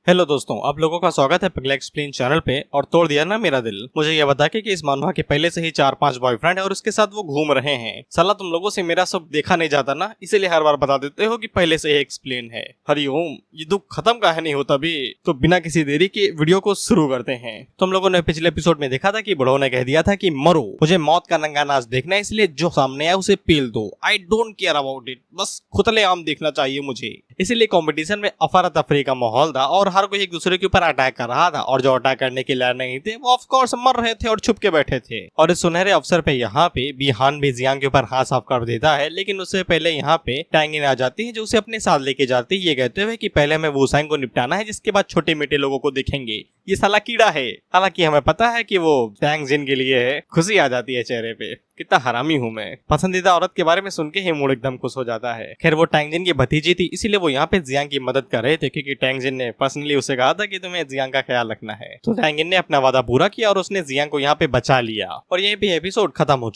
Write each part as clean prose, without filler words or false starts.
Hello दोस्तों, आप लोगों का स्वागत है पगला एक्सप्लेन चैनल पे। और तोड़ दिया ना मेरा दिल मुझे ये बता के कि इस मानवा के पहले से ही 4-5 बॉयफ्रेंड है और उसके साथ वो घूम रहे हैं। साला तुम लोगों से मेरा सब देखा नहीं जाता ना, इसीलिए हर बार बता देते हो कि पहले से ही एक्सप्लेन है। हरिओम, ये दुख खत्म काहे नहीं होता भी। तो बिना किसी देरी के वीडियो को शुरू करते हैं। तो हम लोगों ने पिछले एपिसोड में देखा था कि बुढ़ो ने कह दिया था कि मरो, मुझे मौत का नंगा नाच देखना है, इसलिए जो सामने आए उसे पील दो। I don't care about it, बस खुतले आम देखना चाहिए मुझे। इसीलिए कंपटीशन में अफरा तफरी का माहौल था और हर कोई एक दूसरे के ऊपर अटैक कर रहा था और जो अटैक करने के लिए नहीं थे वो ऑफ कोर्स मर रहे थे और छुप के बैठे थे। और इस सुनहरे अवसर पे यहाँ पे बिहान भी जियांग के ऊपर हाथ साफ कर देता है, लेकिन उससे पहले यहाँ पे टैंगिन आ जाती है जो उसे अपने साथ लेके जाती है, ये कहते हुए कि पहले हमें वुसांग को निपटाना है, जिसके बाद छोटे मोटे लोगों को देखेंगे। ये साला कीड़ा है। हालांकि हमें पता है कि वो टैंग जिन के लिए है। खुशी आ जाती है चेहरे पे, कितना हरामी हूँ मैं। पसंदीदा औरत के बारे में सुन के ही मूड एकदम खुश हो जाता है। खैर वो टैंगजिन की भतीजी थी, इसीलिए वो यहाँ पे जियांग की मदद कर रहे थे, क्योंकि टैंगजिन ने पर्सनली उसे कहा था कि तुम्हें जियांग का ख्याल रखना है। तो टैंगजिन ने अपना वादा पूरा किया और उसने जियांग को यहाँ पे बचा लिया। और यहीं पे एपिसोड खत्म हो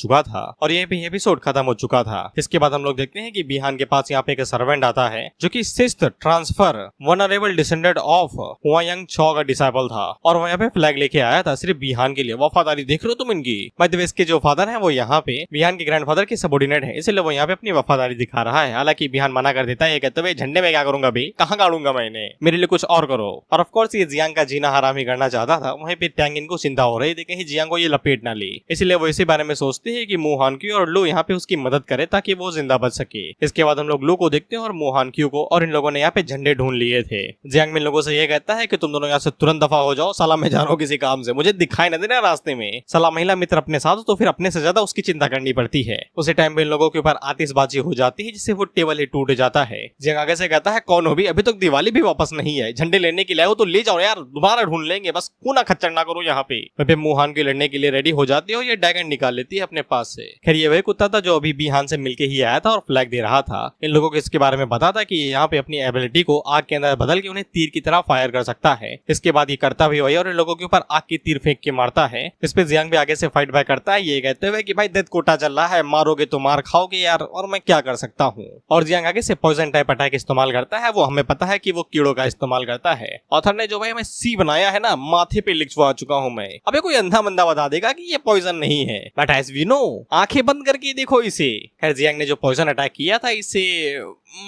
चुका था। इसके बाद हम लोग देखते हैं कि बिहान के पास यहाँ पे एक सर्वेंट आता है जो कि 6th transfer vulnerable descendant of Huayang छो का डिसाइपल था और वो यहाँ पे फ्लैग लेके आया था सिर्फ बिहान के लिए। वफादारी देख रहे हो तुम इनकी। बाय द वे इसके जो फादर है वो यहाँ पे बिहान के ग्रैंडफादर के सबऑर्डिनेट है, इसलिए वो यहाँ पे अपनी वफादारी दिखा रहा है। हालांकि बिहान मना कर देता है, ये कहते हुए झंडे में क्या करूंगा भाई, कहाँ गाड़ूंगा मैंने, मेरे लिए कुछ और करो। और ऑफ कोर्स ये जियांग का जीना हरामी करना चाहता था। वहीं पे टैंगिन को चिंता हो रही थी कहीं जियांग को ये लपेट ना ले, इसलिए वो इसी बारे में सोचते है कि मुहानक्यू और लू यहाँ पे उसकी मदद करे ताकि वो जिंदा बच सके। इसके बाद हम लोग लू को देखते हैं और मुहानक्यू को, और इन लोगों ने यहाँ पे झंडे ढूंढ लिए थे। जियांग में लोगों से ये कहता है कि तुम दोनों यहाँ से तुरंत दफा हो जाओ, साला मैं जा रहा हूँ किसी काम से, मुझे दिखाई न देना रास्ते में। साला महिला मित्र अपने साथ हो तो फिर अपने से ज्यादा उसकी चिंता करनी पड़ती है। उसी टाइम पे इन लोगों के ऊपर आतिशबाजी हो जाती है, जिससे वो टेबल ही टूट जाता है। जियांग आगे से कहता है, कौन हो भी, अभी तक दिवाली भी वापस नहीं है, झंडे लेने के लिए आए हो तो ले जाओ यार, दोबारा ढूंढ लेंगे, बस खूना खच्चर ना करो यहाँ पे। मुहान के लड़ने के लिए रेडी हो जाती है और ये ड्रैगन निकाल लेती है अपने पास से। खैर ये वही कुत्ता था जो अभी बिहान से मिलके ही आया था और फ्लैग दे रहा था। इन लोगों को इसके बारे में पता था कि यहाँ पे अपनी एबिलिटी को आग के अंदर बदल के उन्हें तीर की तरह फायर कर सकता है। इसके बाद ये करता भी वही और इन लोगों के ऊपर आग की तीर फेंक के मारता है। इस पे जियांग भी आगे से फाइट बैक करता है, ये कहते हुए कि भाई डेथ कोटा चल रहा है, मारोगे तो मार खाओगे यार, और मैं क्या कर सकता हूँ। और जियांग आगे से पॉइजन टाइप अटैक इस्तेमाल करता है। वो हमें पता है कि वो कीड़ों का इस्तेमाल करता है। ऑथर ने जो भाई हमें सी बनाया है ना, माथे पे लिखवा चुका हूँ मैं। अबे कोई अंधा बंदा बता देगा कि ये पॉइजन नहीं है, बट एज वी नो, आंखें बंद करके देखो इसे। खैर जियांग ने जो पॉइजन अटैक किया था इससे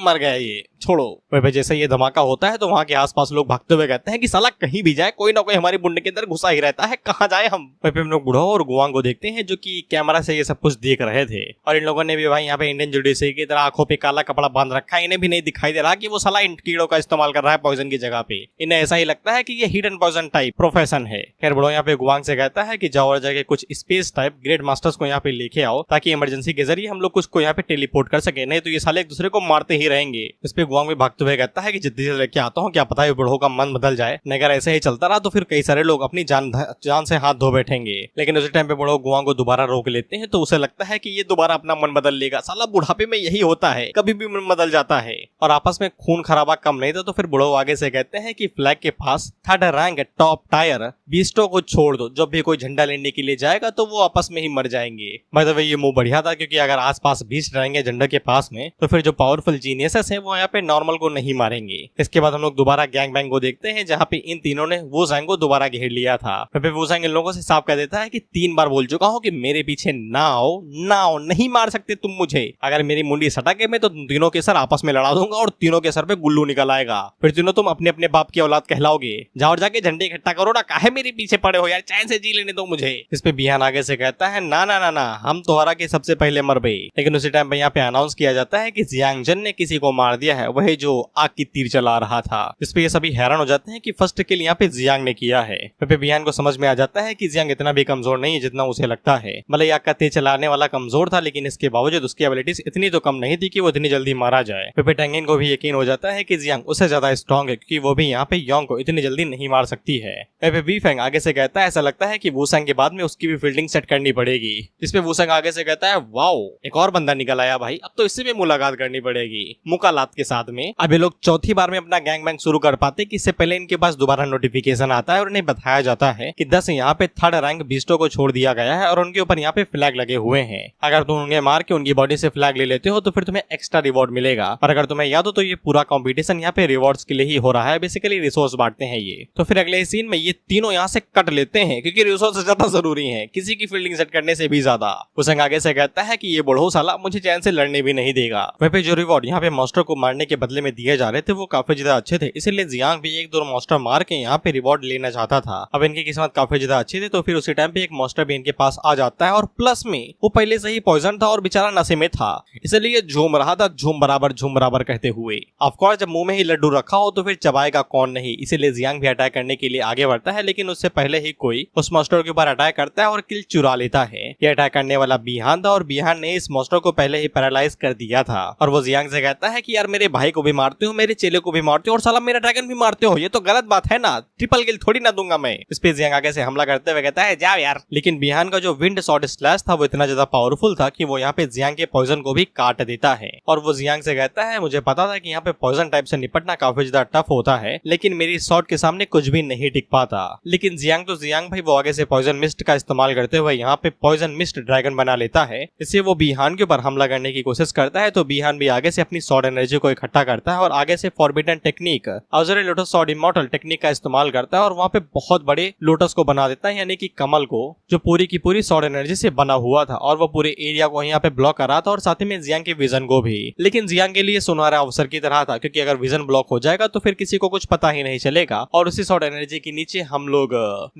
मर गया ये, छोड़ो। वह जैसे ये धमाका होता है तो वहाँ के आसपास लोग भागते हुए कहते हैं कि साला कहीं भी जाए कोई ना कोई हमारी बुंडे के अंदर घुसा ही रहता है, कहाँ जाए हम। वहीं पे हम लोग बुढ़ो और गुआंग को देखते हैं जो कि कैमरा से ये सब कुछ देख रहे थे। और इन लोगों ने भी भाई यहाँ पे इंडियन जुडिशरी की तरह आंखों पे काला कपड़ा बांध रखा है। इन्हें भी नहीं दिखाई दे रहा कि वो साला इन कीड़ों का इस्तेमाल कर रहा है पॉइजन की जगह पे। इन्हें ऐसा ही लगता है कि ये हिडन पॉइजन टाइप प्रोफेशन है। खैर बुढ़ो यहाँ पे गुआंग से कहता है कि जाओ और जाके कुछ स्पेस टाइप ग्रेट मास्टर्स को यहाँ पे लेके आओ ताकि इमरजेंसी के जरिए हम लोग कुछ को यहाँ पे टेलीपोर्ट कर सके, नहीं तो ये साले एक दूसरे को मारते ही रहेंगे। इस पे गुआंग भी भागते हुए कहता है कि जल्दी से लेके आता हूँ, क्या पता है बुढ़ो का मन बदल जाए, अगर ऐसे ही चलता रहा तो फिर कई सारे लोग अपनी जान से हाथ धो बैठेंगे। लेकिन उसी टाइम पे बुढ़ो गुआंग को दोबारा रोक लेते हैं तो उसे लगता है कि ये दोबारा अपना मन बदल लेगा। साला बुढ़ापे में यही होता है, कभी भी मन बदल जाता है। और आपस में खून खराबा कम नहीं था तो फिर बुढ़ो आगे से कहते हैं कि फ्लैग के पास 3rd रैंक टॉप टायर बीस्टो को छोड़ दो, जब भी कोई झंडा लेने के लिए जाएगा तो वो आपस में ही मर जाएंगे। मतलब ये मूव बढ़िया था, क्योंकि अगर आसपास 20 रहेंगे झंडे के पास में तो फिर जो पावरफुल जीनियसेस है वो यहाँ पे नॉर्मल को नहीं मारेंगे। इसके बाद हम लोग दोबारा गैंग बैंग को देखते हैं जहाँ पे इन तीनों ने वुसांग को दोबारा घेर लिया था। फिर वुसांग इन लोगों से साफ कह देता है कि 3 बार बोल चुका हूँ कि मेरे पीछे ना आओ, नहीं मार सकते तुम मुझे। अगर मेरी मुंडी सटा के मैं तो तीनों के सर आपस में लड़ा दूंगा और तीनों के सर पे गुल्लू निकल आएगा, फिर तीनों तुम अपने अपने बाप की औलाद कहलाओगे। जाओ जाके झंडे इकट्ठा करो ना, काहे मेरे पीछे पड़े हो यार, चैन से जी लेने दो मुझे। इस पे बिहान आगे से कहता है ना ना ना ना, हम तोहरा के सबसे पहले मर गए। लेकिन उसी टाइम पे यहाँ पे अनाउंस किया जाता है कि जियांग जन ने किसी को मार दिया है, वही जो आग की तीर चला रहा था। इस पे ये सभी हैरान हो जाते हैं कि फर्स्ट किल यहाँ पे जियांग ने किया है। फिर बिहान को समझ में आ जाता है कि जियांग इतना भी कमजोर नहीं है जितना उसे लगता है। मतलब आग का तेज चलाने वाला कमजोर था, लेकिन इसके बावजूद उसकी एबिलिटीज इतनी तो कम नहीं थी कि वो इतनी जल्दी मारा जाए। फिर टैंगिन को भी यकीन हो जाता है कि जियांग उससे ज्यादा स्ट्रॉन्ग है, क्योंकि वो भी यहाँ पे योंग को इतनी जल्दी नहीं मार सकती है। फिर बीफेंग आगे से कहता है ऐसा लगता है कि वुसांग के बाद में उसकी भी फील्डिंग सेट करनी पड़ेगी। इस पे वुसांग आगे से कहता है वाओ, एक और बंदा निकल आया भाई, अब तो इससे भी मुलाकात करनी पड़ेगी मुकालात के साथ बाद में अब ये लोग चौथी बार में अपना गैंग बैंग शुरू कर पाते कि इससे पहले इनके पास दोबारा नोटिफिकेशन आता है और उन्हें बताया जाता है कि 10 यहाँ पे थर्ड रैंक बीस्टो को छोड़ दिया गया है और उनके ऊपर यहाँ पे फ्लैग लगे हुए हैं। अगर तुम उन्हें मार के उनकी बॉडी से फ्लैग ले लेते हो तो फिर तुम्हें एक्स्ट्रा रिवॉर्ड मिलेगा। और अगर तुम्हें याद हो तो ये पूरा कॉम्पिटिशन यहाँ पे रिवॉर्ड्स के लिए ही हो रहा है, बेसिकली रिसोर्स बांटते हैं ये। तो फिर अगले सीन में ये तीनों यहाँ से कट लेते हैं क्योंकि रिसोर्स ज्यादा जरूरी है, किसी की फील्डिंग सेट करने से भी ज्यादा। उसंग आगे से कहता है कि ये बुढ़ऊ साला मुझे चैन से लड़ने भी नहीं देगा। वहीं पे जो रिवॉर्ड यहाँ पे मॉन्स्टर को मारने के बदले में दिए जा रहे थे वो काफी ज्यादा अच्छे थे, इसलिए जियांग भी एक दो मॉन्स्टर मार के यहाँ पे रिवॉर्ड लेना चाहता था। अब इनकी किस्मत काफी ज्यादा अच्छी थी, तो फिर उसी टाइम पे एक मॉन्स्टर भी इनके पास आ जाता है और प्लस में वो पहले से ही पॉइजन था और बेचारा नशे में था, इसलिए झूम रहा था झूम बराबर कहते हुए। ऑफकोर्स जब मुंह में ही लड्डू रखा हो तो फिर चबाएगा कौन नहीं, इसीलिए जियांग भी अटैक करने के लिए आगे बढ़ता है, लेकिन उससे पहले ही कोई उस मॉन्स्टर के ऊपर अटैक करता है और किल चुरा लेता है। ये अटैक करने वाला बिहान था और बिहान ने इस मॉन्स्टर को पहले ही पैरालाइज कर दिया था और वो जियांग से कहता है कि यार मेरे भाई को भी मारते हो, मेरे चेले को भी मारते हो और साला मेरा ड्रैगन भी मारते हो, ये तो गलत बात है ना, ट्रिपल किल थोड़ी ना दूंगा मैं। इस पे जियांग आगे से हमला करते हुए कहता है जाओ यार। लेकिन बिहान का जो विंड शॉट स्लैश था वो इतना ज्यादा पावरफुल था कि वो यहाँ पे जियांग के पॉइजन को भी काट देता है और वो जियांग से कहता है मुझे पता था कि यहाँ पे पॉइजन टाइप से निपटना काफी ज्यादा टफ होता है, लेकिन मेरी शॉट के सामने कुछ भी नहीं टिक पाता। लेकिन जियांग तो जियांग भाई वो आगे से पॉइजन मिस्ट का इस्तेमाल करते हुए यहाँ पे पॉइजन मिस्ट ड्रैगन बना लेता है। इससे वो बिहान के ऊपर हमला करने की कोशिश करता है, तो बिहान भी आगे से अपनी शॉर्ट एनर्जी को इकट्ठा करता है और आगे से forbidden technique azure lotus short immortal technique का इस्तेमाल करता है और वहाँ पे बहुत बड़े लोटस को बना देता है, यानी कि कमल को, जो पूरी की पूरी शॉर्ट एनर्जी से बना हुआ था और वो पूरे एरिया को यहाँ पे ब्लॉक कर रहा था और साथ ही में जियांग के विजन को भी। लेकिन जियांग के लिए सुनहरा अवसर की तरह था, क्योंकि अगर विजन ब्लॉक हो जाएगा तो फिर किसी को कुछ पता ही नहीं चलेगा। और उसी शॉर्ट एनर्जी के नीचे हम लोग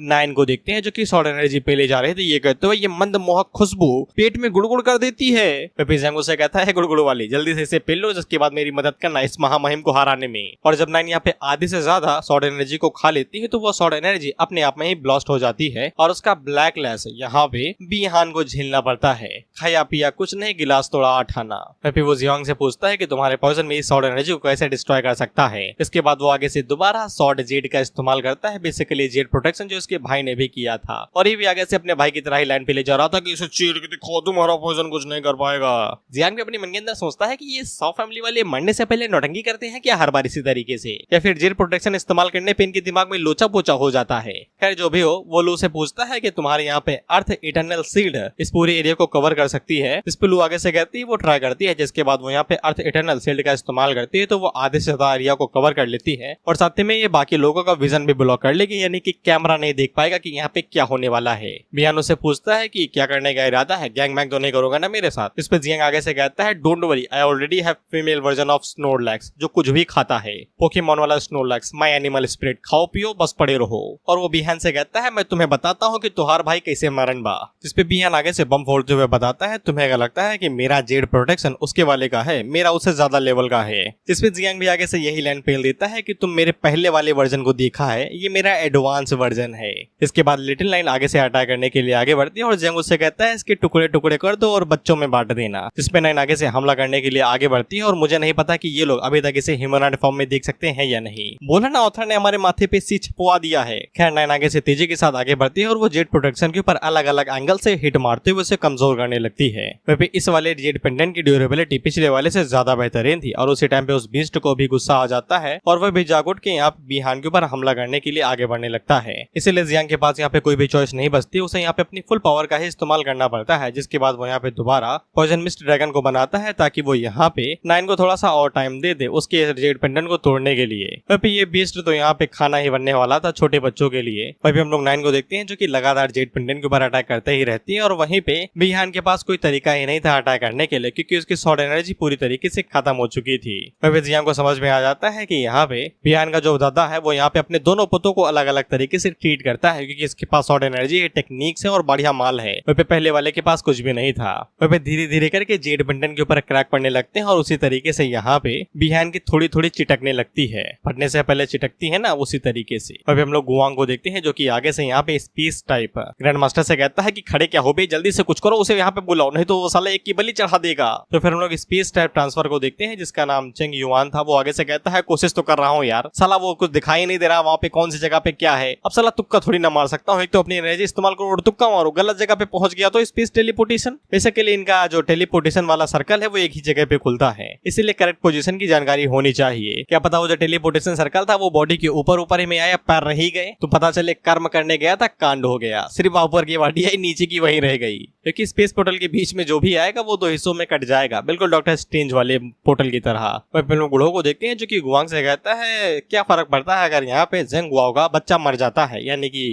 नाइन को देखते हैं जो कि शॉर्ट एनर्जी पे ले जा रहे थे। ये कहते हुए ये मंद मोहक खुशबू पेट में गुड़गुड़ कर देती है। जियांग उसे कहता है गुड़गुड़ वाली जल्दी से इसे पी लो, जिसके बाद मेरी मदद करना इस महामहिम को हराने में। और जब नाइन यहाँ पे आधे से ज्यादा शॉर्ट एनर्जी को खा लेती है तो वो शॉर्ट एनर्जी अपने आप में ही ब्लास्ट हो जाती है और उसका ब्लैक लैस यहाँ पे बिहान को झेलना पड़ता है। खाया पिया कुछ नहीं, गिलास तोड़ा आठाना। फिर वो जियांग से पूछता है कि तुम्हारे पॉइजन में इस शॉर्ट एनर्जी को कैसे डिस्ट्रॉय कर सकता है। इसके बाद वो आगे से दोबारा शॉर्ट जेड का इस्तेमाल करता है, बेसिकली जेड प्रोटेक्शन जो उसके भाई ने भी किया था। और ये भी आगे से अपने भाई की तरह ही लाइन पे ले जा रहा था कि इसे चीर के दिखाओ, तुम्हारा पॉइजन कुछ नहीं कर पाएगा। जियांग भी अपने मन के अंदर सोचता है कि ये 100 फैमिली वाले मरने से पहले नौटंकी करते हैं क्या हर बार इसी तरीके से, या फिर जेड प्रोटेक्शन इस्तेमाल करने पे इनके दिमाग में लोचा पोचा हो जाता है। खैर जो भी हो, वो लू से पूछता है कि तुम्हारे यहाँ पे अर्थ इटर्नल सील्ड इस पूरे एरिया को कवर कर सकती है। इस पे लू आगे से कहती है वो ट्राई करती है, जिसके बाद वो यहाँ पे अर्थ इटर्नल सील्ड का इस्तेमाल करती है तो वो आधे से ज्यादा एरिया को कवर कर लेती है और साथ में ये बाकी लोगों का विजन भी ब्लॉक कर लेगी, यानी कि कैमरा नहीं देख पाएगा कि यहाँ पे क्या होने वाला है। बिहान उससे पूछता है कि क्या करने का इरादा है, गैंग बैंग तो नहीं करोगा ना मेरे साथ। इस पे जियांग आगे से कहता है don't worry, I already have female version of Snorlax जो कुछ भी खाता है, पोकेमॉन वाला स्नोरलैक्स, माय एनिमल स्पिरिट, खाओ पियो बस पड़े रहो। और वो बिहान से कहता है मैं तुम्हें बताता हूँ कि तुहार भाई कैसे मरन बा। जिस पे बिहान आगे से बम फोड़ते हुए बताता है तुम्हें अगर लगता है कि मेरा जेड प्रोटेक्शन उसके वाले का है, मेरा उससे ज्यादा लेवल का है। जिस पे जियांग भी आगे से यही लाइन फेल देता है कि तुम मेरे पहले वाले वर्जन को देखा है, ये मेरा एडवांस वर्जन है। इसके बाद लिटिल लाइन आगे से अटैक करने के लिए आगे बढ़ती है और जियांग उससे कहता है इसके टुकड़े टुकड़े कर दो और बच्चों में बांट देना। जिसपे नाइन आगे से हमला करने के लिए आगे बढ़ती है और मुझे नहीं पता कि ये लोग अभी तक इसे ह्यूमनॉइड फॉर्म में देख सकते हैं या नहीं। बोला ना ऑथर ने हमारे माथे पे सी छुपवा दिया है। खैर नाइन आगे से तेजी के साथ आगे बढ़ती है और वो जेड प्रोटेक्शन के ऊपर अलग अलग एंगल से हिट मारते हुए उसे कमजोर करने लगती है। वह इस वाले जेड पेंडेंट की ड्यूरेबिलिटी पिछले वाले से ज्यादा बेहतरीन थी और उसी टाइम पे उस बीस्ट को भी गुस्सा आ जाता है और वह भी जाग उठ के यहाँ बिहान के ऊपर हमला करने के लिए आगे बढ़ने लगता है। इसीलिए जियांग के पास यहाँ पे कोई भी चॉइस नहीं बचती, उसे यहाँ पे अपनी फुल पावर का ही इस्तेमाल करना पड़ता है। जिसके बाद वो यहाँ पे दोबारा पॉइजन मिस्ट ड्रैगन को बनाता है ताकि वो यहाँ पे नाइन को थोड़ा सा और टाइम दे दे उसके जेड पेंडेंट को तोड़ने के लिए। वह ये बीस्ट तो यहाँ पे खाना ही बनने वाला था छोटे बच्चों के लिए। वही हम लोग नाइन को देखते हैं जो कि लगातार जेड पेंडेंट के ऊपर अटैक करते ही रहती है और वहीं पे बिहान के पास कोई तरीका ही नहीं था अटैक करने के लिए, क्योंकि उसकी शॉर्ट एनर्जी पूरी तरीके से खत्म हो चुकी थी। वह जियांग को समझ में आ जाता है कि यहाँ पे बिहान का जो दादा है वो यहाँ पे अपने दोनों पुतों को अलग अलग तरीके से ट्रीट करता है, क्योंकि इसके पास शॉर्ट एनर्जी टेक्निक्स है और बढ़िया माल है। वह पहले वाले के पास कुछ भी नहीं था। वह धीरे धीरे करके जेड पेंडेंट के ऊपर क्रैक पड़ने लगते हैं और उसी तरीके से यहाँ पे बिहान की थोड़ी थोड़ी चिटकने लगती है, फटने से पहले चिटकती है ना, उसी तरीके से। अभी हम लोग गुआंग को देखते हैं जो कि आगे से यहाँ पे स्पीस टाइप ग्रैंड मास्टर से कहता है कि खड़े क्या हो बे, जल्दी से कुछ करो, उसे यहाँ पे बुलाओ नहीं तो वो साला एक की बलि चढ़ा देगा। तो फिर हम लोग स्पीस टाइप ट्रांसफर को देखते हैं जिसका नाम चेंग युआन था। वो आगे से कहता है कोशिश तो कर रहा हूँ यार, साला वो कुछ दिखाई नहीं दे रहा वहाँ पे कौन सी जगह पे क्या है। अब साला तुक्का थोड़ी ना मार सकता हूँ, एक तो अपनी एनर्जी इस्तेमाल करो और तुक्का मारो, गलत जगह पे पहुंच गया तो स्पेस टेलीपोर्टेशन। बेसिकली इनका जो टेलीपोर्टेशन वाला सर्कल है वो एक ही जगह पे खुलता है, इसीलिए करेक्ट पोजीशन की जानकारी होनी चाहिए। क्या पता वो जो टेलीपोर्टेशन सर्कल था वो बॉडी के ऊपर ऊपर ही में आया, पैर रह ही गए, तो पता चले कर्म करने गया था कांड हो गया, सिर्फ ऊपर की बॉडी आई, नीचे की वहीं रह गई। क्योंकि स्पेस पोर्टल के बीच में जो भी आएगा वो 2 हिस्सों में कट जाएगा, बिल्कुल डॉक्टर स्ट्रेंज वाले पोर्टल की तरह। वह फिल्म गुड़ो को देखते हैं जो कि गुआंग से कहता है क्या फर्क पड़ता है अगर यहाँ पे जेंग गुआओ का बच्चा मर जाता है, यानी कि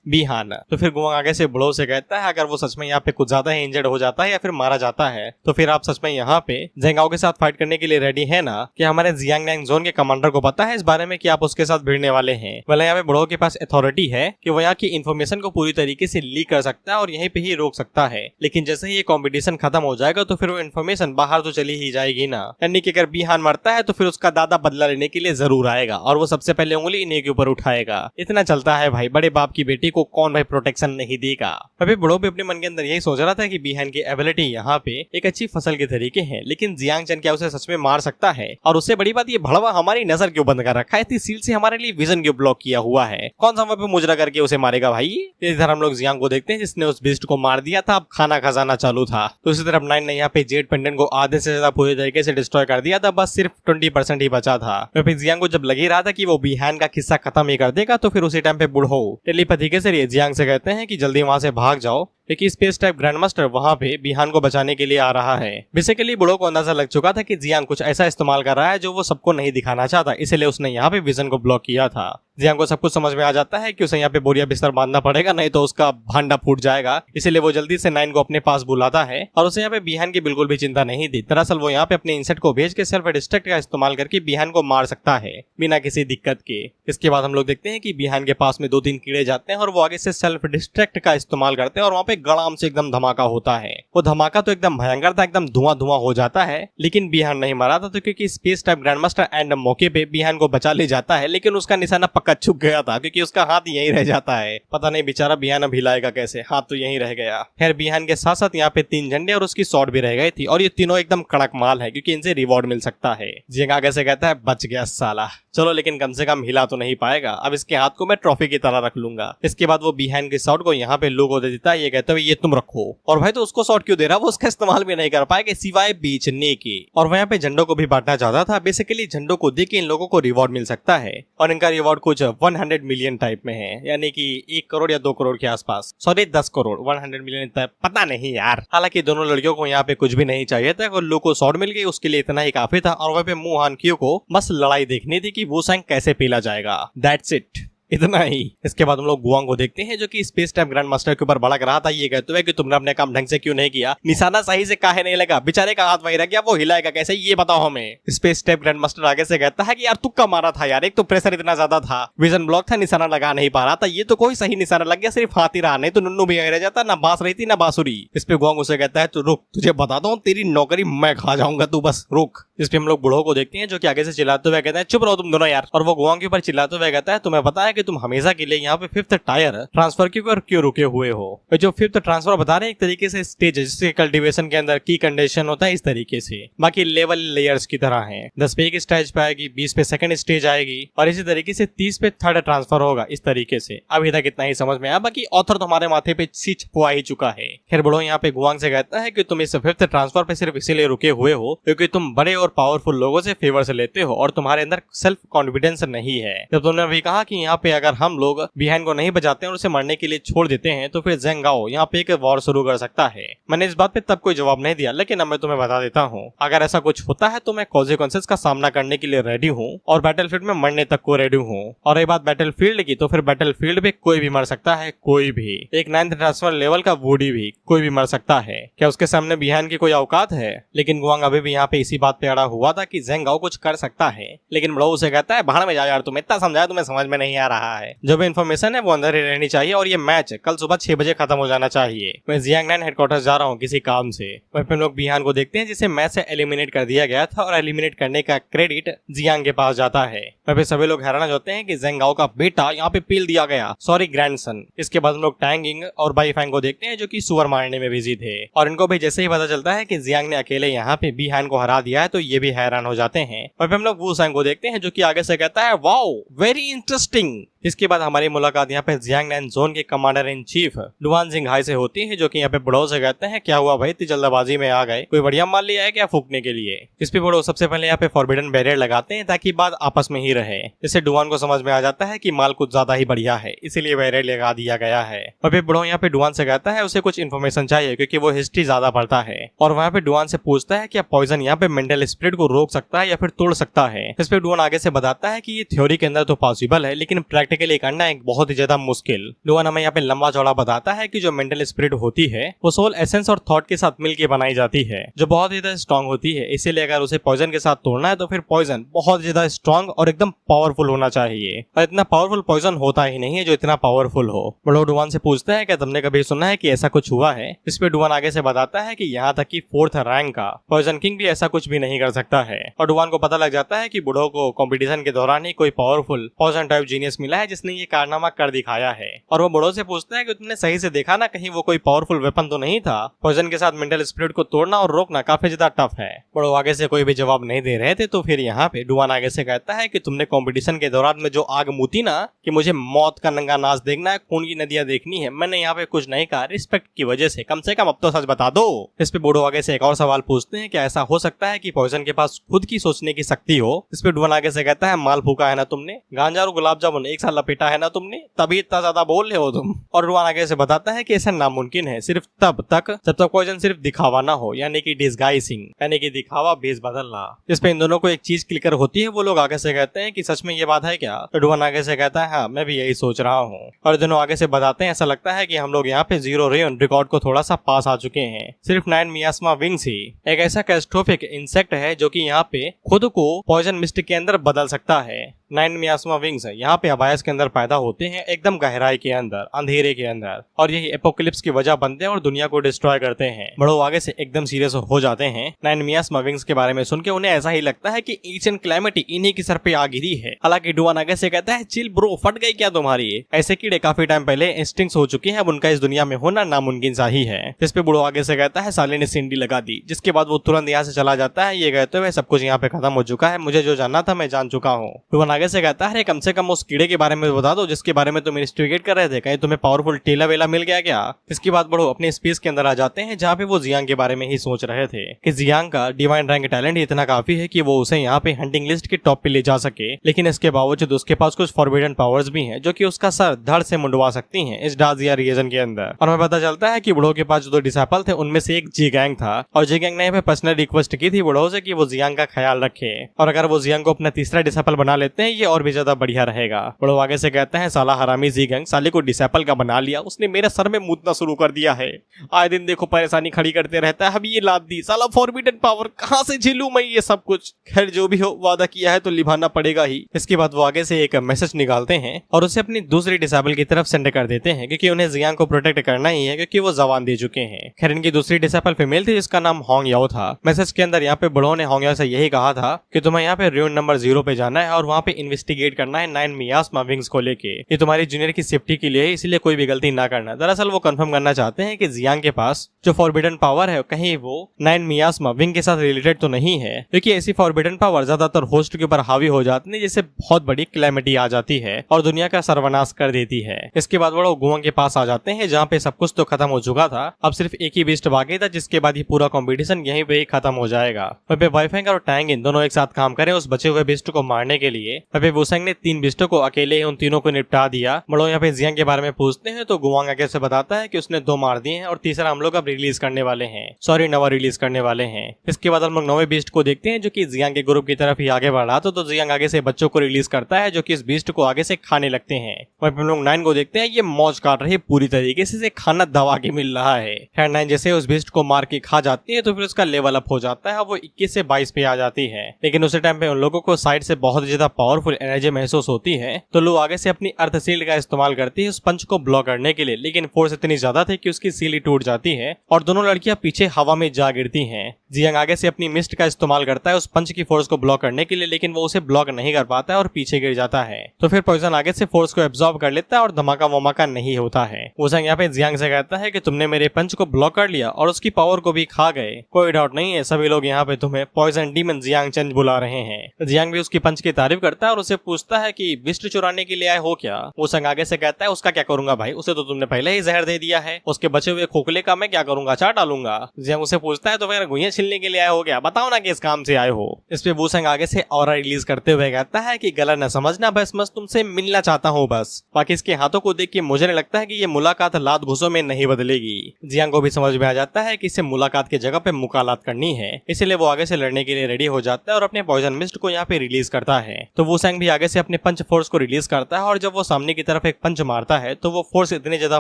बीहान। तो फिर गुआंग आगे से बुढ़ो से कहता है अगर वो सच में यहाँ पे कुछ ज्यादा ही इंजर्ड हो जाता है या फिर मारा जाता है तो फिर आप सच में यहाँ पे जेंगाओ के साथ फाइट करने के लिए रेडी है ना? कि हमारे जियांगनांग जोन के कमांडर को पता है इस बारे में कि आप उसके साथ भिड़ने वाले हैं? भले यहाँ पे बुढ़ो के पास अथॉरिटी है कि वो यहाँ की इन्फॉर्मेशन को पूरी तरीके से लीक कर सकता है और यहीं पे ही रोक सकता है, लेकिन जैसे ही ये कॉम्पिटिशन खत्म हो जाएगा तो फिर वो इन्फॉर्मेशन बाहर तो चली ही जाएगी ना। यानी कि अगर बीहान मरता है तो फिर उसका दादा बदला लेने के लिए जरूर आएगा और वो सबसे पहले उंगली इन्हीं के ऊपर उठाएगा। इतना चलता है भाई, बड़े बाप की बेटी को कौन भाई प्रोटेक्शन नहीं देगा। अभी बुढ़ो भी अपने मन के अंदर यही सोच रहा था कि बीहान की एबिलिटी यहाँ पे एक अच्छी फसल के तरीके है, लेकिन जियांग चन क्या उसे सच में मार सकता है? और उससे बड़ी बात ये भड़वा हमारी नजर क्यों बंद कर रखा है, इतनी सील से हमारे लिए विजन क्यों ब्लॉक किया हुआ है? कौन सा वहाँ पे मुजरा करके उसे मारेगा भाई? इधर हम लोग जियांग को देखते हैं जिसने उस बीस्ट को मार दिया था, अब खाना खजाना चालू था। तो इसी तरफ नाइन ने यहाँ पे जेड पेंडेंट को आधे से ज्यादा पूरी तरीके से डिस्ट्रॉय कर दिया था, बस सिर्फ 20% ही बचा था। तो फिर जियांग को जब लग ही रहा था कि वो बीहान का किस्सा खत्म ही कर देगा तो फिर उसी टाइम पे बुढ़ो टेलीपैथी के जरिए जियांग से कहते हैं कि जल्दी वहां से भाग जाओ क्योंकि स्पेस टाइप ग्रैंडमास्टर वहां पे बीहान को बचाने के लिए आ रहा है। बेसिकली बुढ़ो को अंदाजा लग चुका था कि जियांग कुछ ऐसा इस्तेमाल कर रहा है जो वो सबको नहीं दिखाना चाहता, इसलिए उसने यहाँ पे विजन को ब्लॉक किया था। जियांग को सब कुछ समझ में आ जाता है कि उसे यहाँ पे बोरिया बिस्तर बांधना पड़ेगा, नहीं तो उसका भांडा फूट जाएगा, इसलिए वो जल्दी से नाइन को अपने पास बुलाता है और उसे यहाँ पे बीहान की बिल्कुल भी चिंता नहीं थी। दरअसल वो यहाँ पे अपने इंसेट को भेज के सेल्फ डिस्ट्रक्ट का इस्तेमाल करके बीहान को मार सकता है बिना किसी दिक्कत के। इसके बाद हम लोग देखते हैं कि बीहान के पास में 2-3 कीड़े जाते हैं और वो आगे से सेल्फ डिस्ट्रक्ट का इस्तेमाल करते हैं और वहाँ पे गड़ाम से एकदम धमाका होता है। वो धमाका तो एकदम भयंकर था, एकदम धुआं धुआं हो जाता है, लेकिन बीहान नहीं मरा था। तो क्योंकि स्पेस टाइप ग्रैंडमास्टर एंड मौके पे बीहान को बचा ले जाता है, लेकिन उसका निशाना पक्का चुक गया था क्योंकि उसका हाथ यहीं रह जाता है। पता नहीं बेचारा बीहान अब हिलाएगा कैसे, हाथ तो यहीं रह गया। खैर बीहान के साथ साथ यहाँ पे 3 झंडे और उसकी शॉट भी रह गई थी और ये तीनों एकदम कड़क माल है क्योंकि इनसे रिवॉर्ड मिल सकता है। जियांग आगे से कहता है बच गया साला, चलो लेकिन कम से कम हिला तो नहीं पाएगा, अब इसके हाथ को मैं ट्रॉफी की तरह रख लूंगा। इसके बाद वो बीहान के शॉट को यहाँ पे लो को दे देता है, ये कहते हुए ये तुम रखो। और भाई तो उसको शॉट क्यों दे रहा, वो उसका इस्तेमाल भी नहीं कर पाएगा सिवाय बेचने के। और वह यहाँ पे झंडों को भी बांटना चाहता था। बेसिकली झंडों को दे के इन लोगों को रिवॉर्ड मिल सकता है और इनका रिवॉर्ड कुछ 100 मिलियन टाइप में है, यानी कि 1 करोड़ या 2 करोड़ के आसपास, सॉरी 10 करोड़ 100 मिलियन पता नहीं यार। हालांकि दोनों लड़कियों को यहाँ पे कुछ भी नहीं चाहिए था और लो को शॉट मिल गई, उसके लिए इतना ही काफी था। और वहाँ पे मुंह हानकियों को बस लड़ाई देखनी थी कि वो सैंग कैसे पीला जाएगा, दैट्स इट, इतना ही। इसके बाद हम लोग गुआंग को देखते हैं जो कि स्पेस टाइम ग्रैंड मास्टर के ऊपर भड़क रहा था, ये कहते हुए कि तुमने अपने काम ढंग से क्यों नहीं किया, निशाना सही से काहे नहीं लगा, बेचारे का हाथ वही रह गया, वो हिलाएगा कैसे ये बताओ हमें। स्पेस टाइप ग्रैंड मास्टर आगे से कहता है कि यार तुक्का मारा था यार, एक तो प्रेशर इतना ज्यादा था, विजन ब्लॉक था, निशाना लगा नहीं पा रहा था, ये तो कोई सही निशाना लग गया, सिर्फ हाथ ही रहा, नहीं तो नुन्नू भी रह जाता, ना बांस रही थी ना बांसुरी। इस पे गुआंग उसे कहता है तू रुक, तुझे बताता हूँ तेरी नौकरी मैं खा जाऊंगा, तू बस रुक। इस पे हम लोग बुढ़ो को देखते हैं जो कि आगे से चिल्लाते हुए कहते हैं चुप रहो तुम दोनों यार। और वो गुआंग के ऊपर चिल्लाते हुए कहता है तुम्हें पता है कि तुम हमेशा के लिए यहाँ पे 5th टायर ट्रांसफर क्यों रुके हुए हो? जो 5th ट्रांसफर बता रहे हैं एक तरीके से स्टेज है जिसके कल्टीवेशन के अंदर की कंडीशन होता है इस तरीके से, बाकी लेवल लेयर्स की तरह हैं। 10 पे एक स्टेज पे आएगी, 20 पे सेकंड स्टेज आएगी और इसी तरीके से 30 पे 3rd ट्रांसफर होगा इस तरीके से। अभी तक इतना ही समझ में आया, बाकी ऑथर तो हमारे माथे पे सीच पुआ ही चुका है। खैर बुढ़ो यहाँ पे गुआंग से कहता है कि तुम इस 5th ट्रांसफर पे सिर्फ इसीलिए रुके हुए हो क्योंकि तुम बड़े और पावरफुल लोगों से फेवर से लेते हो और तुम्हारे अंदर सेल्फ कॉन्फिडेंस नहीं है। जब तुमने अभी कहा कि यहाँ पे अगर हम लोग बीहान को नहीं बचाते और उसे मरने के लिए छोड़ देते हैं तो फिर जेंगाओ यहाँ पे एक वॉर शुरू कर सकता है। मैंने इस बात पे तब कोई जवाब नहीं दिया, लेकिन अब मैं तुम्हें बता देता हूँ अगर ऐसा कुछ होता है तो मैं कॉन्सिक्वेंसेस का सामना करने के लिए रेडी हूँ और बैटलफील्ड में मरने तक को रेडी हूँ। और ये बात बैटलफील्ड की, तो फिर बैटलफील्ड पे कोई भी मर सकता है, कोई भी, एक 9th ट्रांसफर लेवल का वुडी भी कोई भी मर सकता है। क्या उसके सामने बीहान की कोई औकात है? लेकिन गुआंग अभी भी यहाँ पे इसी बात पे अड़ा हुआ था कि जेंगाओ कुछ कर सकता है, लेकिन ब्रो उसे कहता है भाड़ में जा यार, तुम इतना समझाया तुम्हें समझ में नहीं आ रहा है, जो भी इन्फॉर्मेशन है वो अंदर ही रहनी चाहिए और ये मैच कल सुबह 6 बजे खत्म हो जाना चाहिए। मैं जियांगनान हेडक्वार्टर्स जा रहा हूँ किसी काम से। वहीं पे लोग बीहान को देखते हैं जिसे मैच से एलिमिनेट कर दिया गया था और एलिमिनेट करने का क्रेडिट जियांग के पास जाता है। वहीं पे सभी लोग हैरान होते हैं कि जेंगाओ का बेटा यहाँ पे पील दिया गया, सॉरी ग्रैंडसन। इसके बाद हम लोग टैंगिंग और बाईफैंग को देखते हैं जो कि सुअर मारने में बिजी थे और इनको भी जैसे ही पता चलता है कि जियांग ने अकेले यहाँ पे बीहान को हरा दिया है तो ये भी हैरान हो जाते हैं। वहीं पे हम लोग वू सैंग को देखते हैं जो कि आगे से कहता है वाओ वेरी इंटरेस्टिंग। इसके बाद हमारी मुलाकात यहाँ पे जियांगनैन जोन के commander in chief Duan Jinghai से होती है, जो कि यहाँ पे बुढ़ो से कहते हैं क्या हुआ भाई, इतनी जल्दबाजी में आ गए, कोई बढ़िया माल लिया है क्या फूकने के लिए। इस पे बुढ़ो सबसे पहले यहाँ पे फॉरबिडन बैरियर लगाते हैं ताकि बात आपस में ही रहे। इससे डुआन को समझ में आ जाता है कि माल कुछ ज्यादा ही बढ़िया है, इसीलिए बैरियर लगा दिया गया है। और फिर बुढ़ो यहाँ पे डुआन से कहता है उसे कुछ इन्फॉर्मेशन चाहिए क्योंकि वो हिस्ट्री ज्यादा पढ़ता है, और वहाँ पे डुआन से पूछता है क्या पॉइजन यहाँ पे मेंटल स्पिरिट को रोक सकता है या फिर तोड़ सकता है। इस पे डुआन आगे से बताता है कि ये थ्योरी के अंदर तो पॉसिबल है लेकिन प्रैक्टिकली करना एक बहुत ही ज्यादा मुश्किल। डुआन हमें यहाँ पे लंबा चौड़ा बताता है कि जो मेंटल स्पिरिट होती है वो सोल एसेंस और थॉट के साथ मिलकर बनाई जाती है, जो बहुत ही ज्यादा स्ट्रॉन्ग होती है। इसीलिए अगर उसे पॉइजन के साथ तोड़ना है तो फिर पॉइजन बहुत ज्यादा स्ट्रॉन्ग और एकदम पावरफुल होना चाहिए, और इतना पावरफुल पॉइजन होता ही नहीं है जो इतना पावरफुल हो। बड़ो डुआन से पूछता है क्या तुमने कभी सुना है कि ऐसा कुछ हुआ है। इस पे डुआन आगे से बताता है कि यहाँ तक कि 4th रैंक का पॉइजन किंग भी ऐसा कुछ भी नहीं कर सकता है। और डुआन को पता लग जाता है कि बुढ़ो को कंपटीशन के दौरान ही कोई पावरफुल पॉइजन टाइप जीनियस मिला है जिसने ये कारनामा कर दिखाया है। और वो बुढ़ो से पूछता है कि तुमने सही से देखा ना, कहीं वो कोई पावरफुल वेपन तो नहीं था। पॉइजन के साथ मेंटल स्पिरिट को तोड़ना और रोकना काफी ज्यादा टफ है। बुढ़ो आगे से कोई भी जवाब नहीं दे रहे थे, तो फिर यहाँ पे डुआन आगे से कहता है कि तुमने कंपटीशन के दौरान में जो आग मुती ना कि मुझे मौत का नंगा नाच देखना है, खून की नदियां देखनी है, मैंने यहाँ पे कुछ नहीं कहा, रिस्पेक्ट की वजह से कम अब तो सच बता दो। इस पे बूढ़ो आगे से एक और सवाल पूछते हैं क्या ऐसा हो सकता है कि पॉइजन के पास खुद की सोचने की शक्ति हो। इस पे डुआन आगे से कहता है माल फूका है ना तुमने, गांजा और गुलाब जामुन एक साथ लपेटा है ना तुमने, तभी इतना ज्यादा बोल रहे हो तुम। और डुआन आगे से बताता है कि ऐसा नामुमकिन है सिर्फ तब तक जब तक पॉइजन सिर्फ दिखावा ना हो, यानी कि डिस्गाइसिंग, यानी कि दिखावा भेस बदलना। इस पे इन दोनों को एक चीज क्लियर होती है, वो लोग आगे से कहते हैं कि सच में ये बात है क्या। तो डुआन आगे से कहता है हाँ मैं भी यही सोच रहा हूँ। और दोनों आगे से बताते हैं ऐसा लगता है कि हम लोग यहाँ पे जीरो रेन रिकॉर्ड को थोड़ा सा पास आ चुके हैं। सिर्फ 9 मियास्मा विंग्स ही एक ऐसा कैटास्ट्रोफिक इंसेक्ट है जो कि यहाँ पे खुद को पॉइजन मिस्ट के अंदर बदल सकता है। 9 मियास्मा विंग्स है यहाँ पे अबायस के अंदर पैदा होते हैं, एकदम गहराई के अंदर, अंधेरे के अंदर, और यही एपोकलिप्स की वजह बनते हैं और दुनिया को डिस्ट्रॉय करते हैं। बड़ो आगे से एकदम सीरियस हो जाते हैं। 9 मियास्मा विंग्स के बारे में सुन के उन्हें ऐसा ही लगता है कि ईच एंड क्लैमिटी इन्हीं की सर पे आ गिरी है। हालांकि डुआन आगे से कहता है चिल ब्रो, फट गई क्या तुम्हारी, ऐसे कीड़े काफी टाइम पहले इंस्टिंक्ट हो चुके हैं, अब उनका इस दुनिया में होना नामुमकिन सा ही है। इस पे बुढ़ो आगे से कहता है साले ने सिंडी लगा दी, जिसके बाद वो तुरंत यहाँ से चला जाता है ये कहते हुए सब कुछ यहाँ पे खत्म हो चुका है, मुझे जो जानना था मैं जान चुका हूँ। डुआन आगे से कहता है कम से कम उस कीड़े के बारे में बता दो जिसके बारे में तुम इन्वेस्टिगेट कर रहे थे, कहीं तुम्हें पावरफुल टेला वेला मिल गया क्या। इसके बाद बढ़ो अपने स्पेस के अंदर आ जाते हैं जहाँ पे वो जियांग के बारे में ही सोच रहे थे कि जियांग का डिवाइन रैंक टैलेंट ही इतना काफी है कि वो उसे यहाँ पे हंटिंग लिस्ट के टॉप पे ले जा सके, लेकिन इसके बावजूद उसके पास कुछ फॉरबिडन पावर्स भी हैं जो कि उसका सर धड़ से मुंडवा सकती हैं इस डाजिया रीजन के अंदर। और हमें पता चलता है कि बुढ़ो के पास जो 2 डिसाइपल थे उनमें से एक जी गैंग था, और जी गैंग ने यहाँ पे पर्सनल रिक्वेस्ट की थी बुढ़ो से कि वो जियांग का ख्याल रखे, और अगर वो जियांग को अपना तीसरा डिसाइपल बना लेते हैं ये और भी ज्यादा बढ़िया रहेगा। बुढ़ो आगे से कहते हैं साला हरामी जी गैंग साले को डिसाइपल का बना लिया, उसने मेरे सर में मुतना शुरू कर दिया है, आए दिन देखो परेशानी खड़ी करते रहता है, अब ये लाद दी साला फॉरबिडन पावर, कहां से झेलूं मैं ये सब कुछ। खैर जो भी हो वादा किया है तो निभाना पड़ेगा ही। इसके बाद वो आगे से एक मैसेज निकालते हैं और उसे अपनी दूसरी डिसेबल की तरफ सेंड कर देते हैं क्योंकि उन्हें जियांग को प्रोटेक्ट करना ही है क्योंकि वो जवान दे चुके हैं। खैर इनकी दूसरी डिसेबल फीमेल थी जिसका नाम होंग याओ था। मैसेज के अंदर यहाँ पे बुढ़ो ने होंग याओ से यही कहा था कि तुम्हें यहाँ पे रूइन नंबर 0 पे जाना है और वहाँ पे इन्वेस्टिगेट करना है 9 मियास्मा विंग्स को लेके, ये तुम्हारी जूनियर की सेफ्टी के लिए, इसलिए कोई भी गलती ना करना। दरअसल वो कंफर्म करना चाहते हैं कि जियांग के पास जो फॉरबिडन पावर है कहीं वो 9 मियास्मा विंग के साथ रिलेटेड तो नहीं है, क्योंकि ऐसी फॉरबिडन पावर ज्यादातर होस्ट के ऊपर हावी हो जाती है जिससे बहुत बड़ी क्लैमिटी आ जाती है और दुनिया का सर्वनाश कर देती है। इसके बाद वो गुआंग के पास आ जाते हैं जहाँ पे सब कुछ तो खत्म हो चुका था, अब सिर्फ एक ही बीस्ट बाकी था जिसके बाद ये पूरा कंपटीशन यहीं पे ही खत्म हो जाएगा। वह वाईफेंग और टैंग इन दोनों एक साथ काम करें उस बचे हुए बीस्ट को मारने के लिए। वह वुसेंग ने 3 बीस्टों को अकेले ही उन तीनों को निपटा दिया। बड़ो यहाँ पे जियांग के बारे में पूछते हैं तो गुआंग आगे से बताता है कि उसने 2 मार दिए हैं और तीसरा हम लोग अब रिलीज करने वाले हैं, सॉरी नवा रिलीज करने वाले हैं। इसके बाद हम लोग 9वें बीस्ट को देखते हैं जो कि जियांग के ग्रुप की तरफ ही आगे बढ़ रहा था, तो जियांग आगे से बच्चों को रिलीज करता है जो कि इस बीस्ट को आगे से खाने लगते हैं। वहीं हम लोग 9 को देखते हैं ये मौज काट रही है पूरी तरीके से खाना दबा के मिल रहा है। खैर 9 जैसे उस बीस्ट को मार के खा जाती है तो फिर उसका लेवल अप हो जाता है, वो 21 से 22 पे आ जाती है। लेकिन उसी टाइम पे उन लोगों को साइड से बहुत ज्यादा पावरफुल एनर्जी महसूस होती है, तो लोग आगे से अपनी अर्थ सील्ड का इस्तेमाल करती है उस पंच को ब्लॉक करने के लिए, लेकिन फोर्स इतनी ज्यादा थी कि उसकी सील ही टूट जाती है और दोनों लड़कियां पीछे हवा में जा गिरती हैं। जियांग आगे से अपनी मिस्ट का इस्तेमाल करता है उस पंच की फोर्स को ब्लॉक करने के लिए, लेकिन वो उसे ब्लॉक नहीं कर पाता है और पीछे गिर जाता है। तो फिर पॉइजन आगे से फोर्स को एब्जॉर्ब कर लेता है और धमाका वमाका नहीं होता है। वुसेंग यहाँ पे जियांग से कहता है कि तुमने मेरे पंच को ब्लॉक कर लिया और उसकी पावर को भी खा गए, कोई डाउट नहीं है, सभी लोग यहाँ पे तुम्हें पॉइजन डीमन जियांग चंज बुला रहे हैं। जियांग भी उसकी पंच की तारीफ करता आता है और उसे पूछता है कि बिस्ट चुराने के लिए आए हो क्या। वो संग आगे से कहता है उसका क्या करूंगा भाई, उसे तो तुमने पहले ही जहर दे दिया है, उसके बचे हुए खोखले का मैं क्या करूंगा, चाट डालूंगा। जियांग उसे पूछता है तो फिर गुइयां छिलने के लिए आए हो क्या, बताओ ना किस काम से आए हो। इस पे वूसंग आगे से ऑरा रिलीज करते हुए कहता है कि गलत न समझना, बस तुमसे मिलना चाहता हूँ बस। बाकी इसके हाथों को देख के मुझे नहीं लगता है कि ये मुलाकात लात घुसों में नहीं बदलेगी। जियांग को भी समझ में आ जाता है कि इसे मुलाकात की जगह पे मुकालात करनी है, इसलिए वो आगे से लड़ने के लिए रेडी हो जाता है और अपने पॉइजन मिस्ट को यहाँ पे रिलीज करता है। तो वूसंग भी आगे से अपने पंच फोर्स को रिलीज करता है और जब वो सामने की तरफ एक पंच मारता है तो वो फोर्स इतनी ज्यादा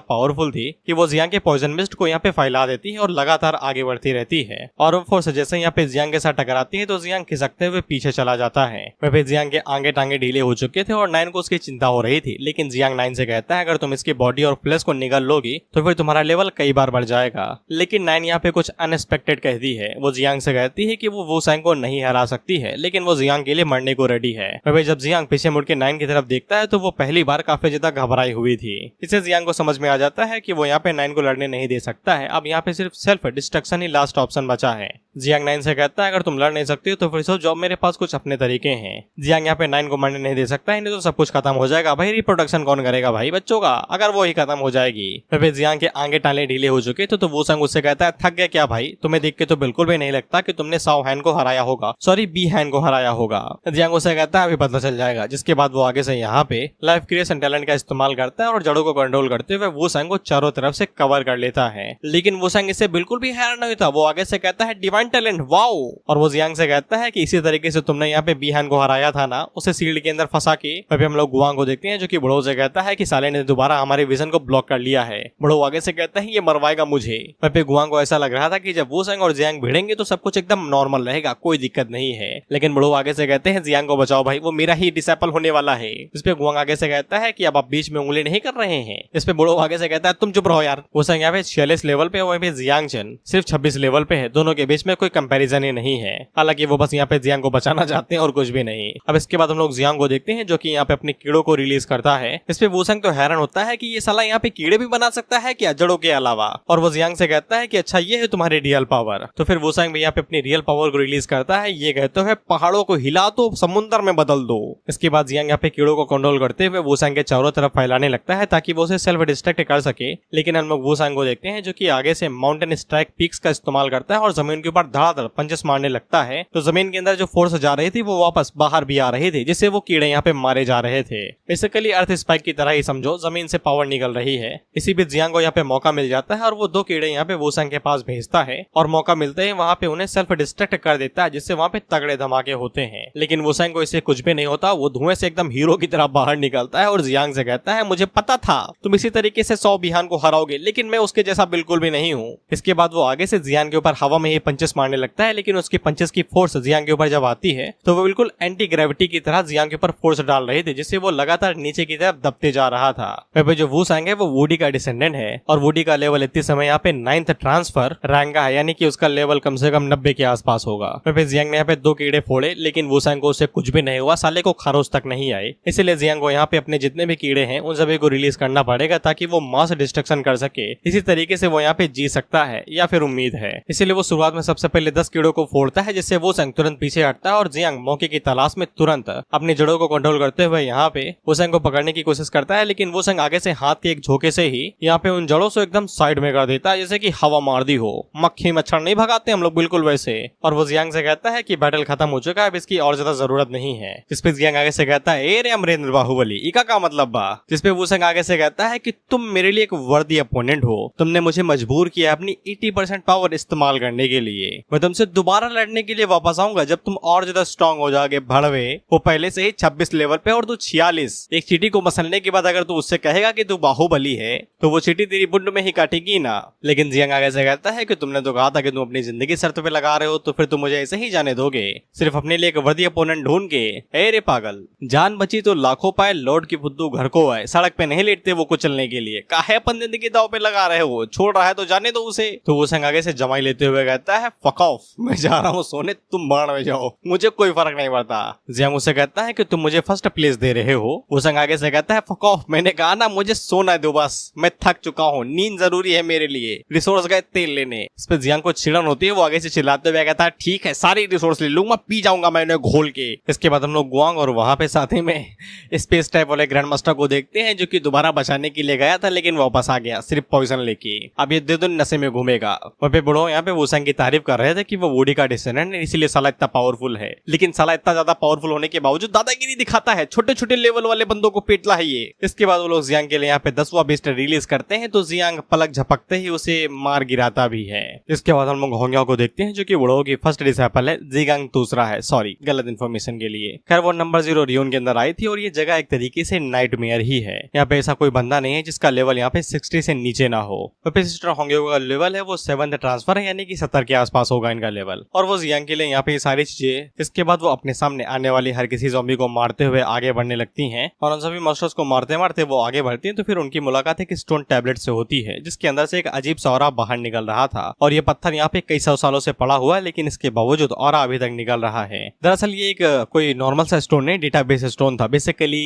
पावरफुल थी कि वो जियांग के पॉइजन मिस्ट को यहाँ पे फैला देती है और लगातार आगे बढ़ती रहती है। और वो फोर्स जैसे यहाँ पे जियांग के साथ टकराती है तो जियांग खिसकते हुए पीछे चला जाता है। वह जियांग के आगे टांगे ढीले हो चुके थे और नाइन को उसकी चिंता हो रही थी, लेकिन जियांग नाइन से कहता है अगर तुम इसकी बॉडी और फ्लैश को निगल लोगी तो फिर तुम्हारा लेवल कई बार बढ़ जाएगा। लेकिन नाइन यहाँ पे कुछ अनएक्सपेक्टेड कहती है। वो जियांग से कहती है कि वो वूसंग को नहीं हरा सकती है, लेकिन वो जियांग के लिए मरने को रेडी है। वह जब जियांग पीछे मुड़ के नाइन की तरफ देखता है तो वो पहली बार काफी ज्यादा घबराई हुई थी। इससे जियांग को समझ में आ जाता है कि वो यहाँ पे नाइन को लड़ने नहीं दे सकता है, अब यहाँ पे सिर्फ सेल्फ डिस्ट्रक्शन ही लास्ट ऑप्शन बचा है। जियांग नाइन से कहता है अगर तुम लड़ नहीं सकती हो तो फिर सोचो मेरे पास कुछ अपने तरीके हैं। जियांग यहाँ पे नाइन को मरने नहीं दे सकता है, नहीं तो सब कुछ खत्म हो जाएगा भाई, रिप्रोडक्शन कौन करेगा भाई बच्चों का, अगर वो ही खत्म हो जाएगी। फिर जियांग के आगे टाले ढीले हो चुके थे तो वूसंग उससे कहता है थक गया क्या भाई, तुम्हें देख के तो बिल्कुल भी नहीं लगता कि तुमने साओ हैन को हराया होगा, सॉरी बी हैन को हराया होगा। जियांग उससे कहता है अभी पता चल जाएगा। जिसके बाद वो आगे से यहाँ पे लाइफ क्रिएशन टैलेंट का इस्तेमाल करता है और जड़ों को कंट्रोल करते हुए वूसंग को चारों तरफ से कवर कर लेता है। लेकिन वूसंग इससे बिल्कुल भी हैरान नहीं था, वो आगे से कहता है डिवाइन टैलेंट वाओ। और वो जियांग से कहता है कि इसी तरीके से तुमने यहाँ पे बी हैन को हराया था ना, उसे सील्ड के अंदर फंसा के। अभी हम लोग गुआंग को देखते हैं जो कि बुढ़ो से कहता है कि साले ने दोबारा हमारे विजन को ब्लॉक कर लिया है। बुढ़ो आगे से कहता है ये मरवाएगा मुझे। पे गुआंग को ऐसा लग रहा था कि जब वूसंग और जियांग भिड़ेंगे तो सब कुछ एकदम नॉर्मल रहेगा, कोई दिक्कत नहीं है। लेकिन बुढ़ो आगे से कहते हैं जियांग को बचाओ भाई, वो मेरा ही डिसेबल होने वाला है। इस पे गुआंग आगे से कहता है कि अब आप बीच में उंगली नहीं कर रहे हैं। इस पे बुढ़ो आगे से कहता है तुम चुप रहो यार। वूसंग यहाँ पे 46 लेवल पे, वहीं पे जियांग चन सिर्फ 26 लेवल पे है, दोनों के बीच में कोई कंपैरिजन ही नहीं है। हालांकि वो बस यहाँ पे जियांग को बचाना चाहते हैं और कुछ भी नहीं। अब इसके बाद हम लोग जियांग को देखते हैं जो कि यहाँ पे अपने कीड़ों को रिलीज करता है। इस पे वूसंग तो हैरान होता है कि ये साला यहाँ पे कीड़े भी बना सकता है क्या जड़ों के अलावा। और वो जियांग से कहता है कि अच्छा ये है तुम्हारी रियल पावर। तो फिर वूसंग भी यहाँ पे अपनी रियल पावर को रिलीज करता है, ये कहते हुए पहाड़ों को हिला दो, समुद्र में बदल दो। इसके बाद जियांग यहाँ पे कीड़ों को कंट्रोल करते हुए वूसंग के चारों तरफ फैलाने लगता है ताकि वो उसे सेल्फ डिस्ट्रैक्ट कर सके। लेकिन हम लोग वूसंग को देखते हैं जो कि आगे से माउंटेन स्ट्राइक पिक्स का इस्तेमाल करता है और जमीन के ऊपर धड़ाधड़ पंचेस मारने लगता है। तो जमीन के अंदर जो फोर्स जा रही थी वो वापस बाहर भी आ रही थी, जिससे वो कीड़े यहाँ पे मारे जा रहे थे। बेसिकली अर्थ स्पाइक की तरह ही समझो, जमीन से पावर निकल रही है। इसी बीच जियांग को यहाँ पे मौका मिल जाता है और वो 2 कीड़े यहाँ पे वूसंग के पास भेजता है और मौका मिलते ही वहाँ पे उन्हें सेल्फ डिस्ट्रैक्ट कर देता है, जिससे वहाँ पे तगड़े धमाके होते हैं। लेकिन वूसंग को इससे कुछ भी नहीं होता, वो धुएं से एकदम हीरो की तरह बाहर निकलता है और जियांग से कहता है मुझे पता था तुम इसी तरीके से 100 बिहान को हराओगे, लेकिन मैं उसके जैसा बिल्कुल भी नहीं हूँ। इसके बाद वो आगे से जियांग के ऊपर हवा में ही पंचेस मारने लगता है, लेकिन उसकी पंचेस की फोर्स जियांग के ऊपर जब आती है तो वो बिल्कुल एंटी ग्रेविटी की तरह जियांग के ऊपर फोर्स डाल रही थी, जिससे वो लगातार नीचे की तरफ दबते जा रहा था। वह जो वूसंग है वो वुडी का डिसेंडेंट है और वुडी का लेवल इतने समय यहाँ पे 9th ट्रांसफर रैंक का है, यानी कि उसका लेवल कम से कम 90 के आसपास होगा। फिर जियांग ने यहाँ पे 2 कीड़े फोड़े, लेकिन वूसंग को उससे कुछ भी नहीं हुआ, साले को खरोच तक नहीं आए। इसलिए जियांग को यहाँ पे अपने जितने भी कीड़े हैं उन सभी को रिलीज करना पड़ेगा ताकि वो मास डिस्ट्रक्शन कर सके। इसी तरीके से वो यहाँ पे जी सकता है या फिर उम्मीद है। इसलिए वो शुरुआत में सबसे पहले 10 कीड़ों को फोड़ता है, जिससे वूसंग तुरंत पीछे हटता है और जियांग मौके की तलाश में तुरंत अपनी जड़ों को कंट्रोल करते हुए यहाँ पे वूसंग को पकड़ने की कोशिश करता है। लेकिन वूसंग आगे से हाथ के एक झोंके से ही यहाँ पे उन जड़ों से एकदम साइड में कर देता है, जैसे कि हवा मार दी हो। मक्खी मच्छर नहीं भगाते हम लोग बिल्कुल वैसे। और वो जियांग से कहता है कि बैटल खत्म हो चुका है, अब इसकी और ज्यादा जरूरत नहीं है। जिस पे जियांग आगे से कहता है ए रे अमरेंद्र बाहुबली, इका का मतलब बा। जिस पे वूसंग आगे से कहता है कि तुम मेरे लिए एक वर्दी अपोनेंट हो, तुमने मुझे मजबूर किया अपनी 80% पावर इस्तेमाल करने के लिए। मैं तुमसे दोबारा लड़ने के लिए वापस आऊंगा जब तुम और ज्यादा स्ट्रॉन्ग हो जाओगे। भड़वे वो पहले से ही 26 लेवल पे और तू 46। एक चीटी को मसलने के बाद अगर तू उससे कहेगा कि तू बाहुबली है तो वो चीटी तेरी बुंड में ही काटेगी ना। लेकिन जियांग आगे से कहता है कि तुमने तो कहा था कि तुम अपनी जिंदगी शर्त पे लगा रहे हो, तो फिर तुम मुझे ऐसे ही जाने दोगे सिर्फ अपने लिए एक वर्दी अपोनेंट ढूंढ के। अरे पागल, जान बची तो लाखों पाए, लौट की फुद्दू घर को आए। सड़क पे नहीं लेटते वो कुचलने के लिए, काहे अपन जिंदगी दाव पे लगा रहे हो, छोड़ रहा है तो जाने दो उसे। तो वो संग आगे से जमाई लेते हुए कहता है फक ऑफ, मैं जा रहा हूँ सोने, तुम बाढ़ में जाओ, मुझे कोई फर्क नहीं पड़ता। जियांग उससे कहता है कि तुम मुझे फर्स्ट प्लेस दे रहे हो। वो संग आगे से कहता है फक ऑफ, मैंने कहा ना मुझे सोना दो बस, मैं थक चुका हूँ, नींद जरूरी है मेरे लिए, रिसोर्स गए तेल लेने। इस पे जियांग को चिड़न होती है, वो आगे से चिल्लाते हुए कहता है ठीक है सारी रिसोर्स ले लूंगा, पी जाऊंगा मैं उन्हें घोल के। इसके बाद हम लोग गुआंग और वहाँ पे साथ ही में स्पेस टाइप वाले ग्रैंड मास्टर को देखते हैं, जो कि दोबारा बचाने के लिए गया था लेकिन वापस आ गया सिर्फ पॉइजन लेके। अब ये दिन नशे में घूमेगा। वहाँ पे बुढ़ो यहाँ पे वुसांग की तारीफ कर रहे थे कि वो वुडी का डिसेंडेंट है, इसीलिए साला इतना पावरफुल है। लेकिन साला इतना ज्यादा पावरफुल होने के बावजूद दादागिरी दिखाता है, छोटे छोटे लेवल वाले बंदों को पेटला है ये। इसके बाद वो लोग जियांग के लिए यहाँ पे 10वां बीस्ट रिलीज करते हैं, तो जियांग पलक झपकते ही उसे मार गिराता भी है। इसके बाद हम लोग होंगियाओ को देखते हैं, जो कि बुढ़ो की फर्स्ट डिसाइपल है, जिगांग दूसरा है। सॉरी, गलत इन्फॉर्मेशन के लिए। खैर वो नंबर 0 रियोन के अंदर आई थी और ये जगह एक तरीके से नाइटमेयर ही है। यहाँ पे ऐसा कोई बंदा नहीं है जिसका लेवल यहाँ पे 60 से नीचे ना हो। सिस्टर होंगियाओ का लेवल है वो 7th ट्रांसफर है, यानी कि 70 के आसपास होगा इनका लेवल। और वो जियांग के लिए यहाँ पे ये सारी चीजें। इसके बाद वो अपने सामने आने वाली हर किसी ज़ॉम्बी को मारते हुए आगे बढ़ने लगती हैं, और उन सभी मॉन्स्टर्स को मारते मारते वो आगे बढ़ती हैं। तो फिर उनकी मुलाकात एक स्टोन टैबलेट से होती है, जिसके अंदर से एक अजीब सा ऑरा बाहर निकल रहा था। और ये पत्थर यहाँ पे कई 100 सालों से पड़ा हुआ है, लेकिन इसके बावजूद ऑरा अभी तक निकल रहा है। दरअसल ये एक कोई नॉर्मल सा स्टोन नहीं, डेटाबेस स्टोन था। बेसिकली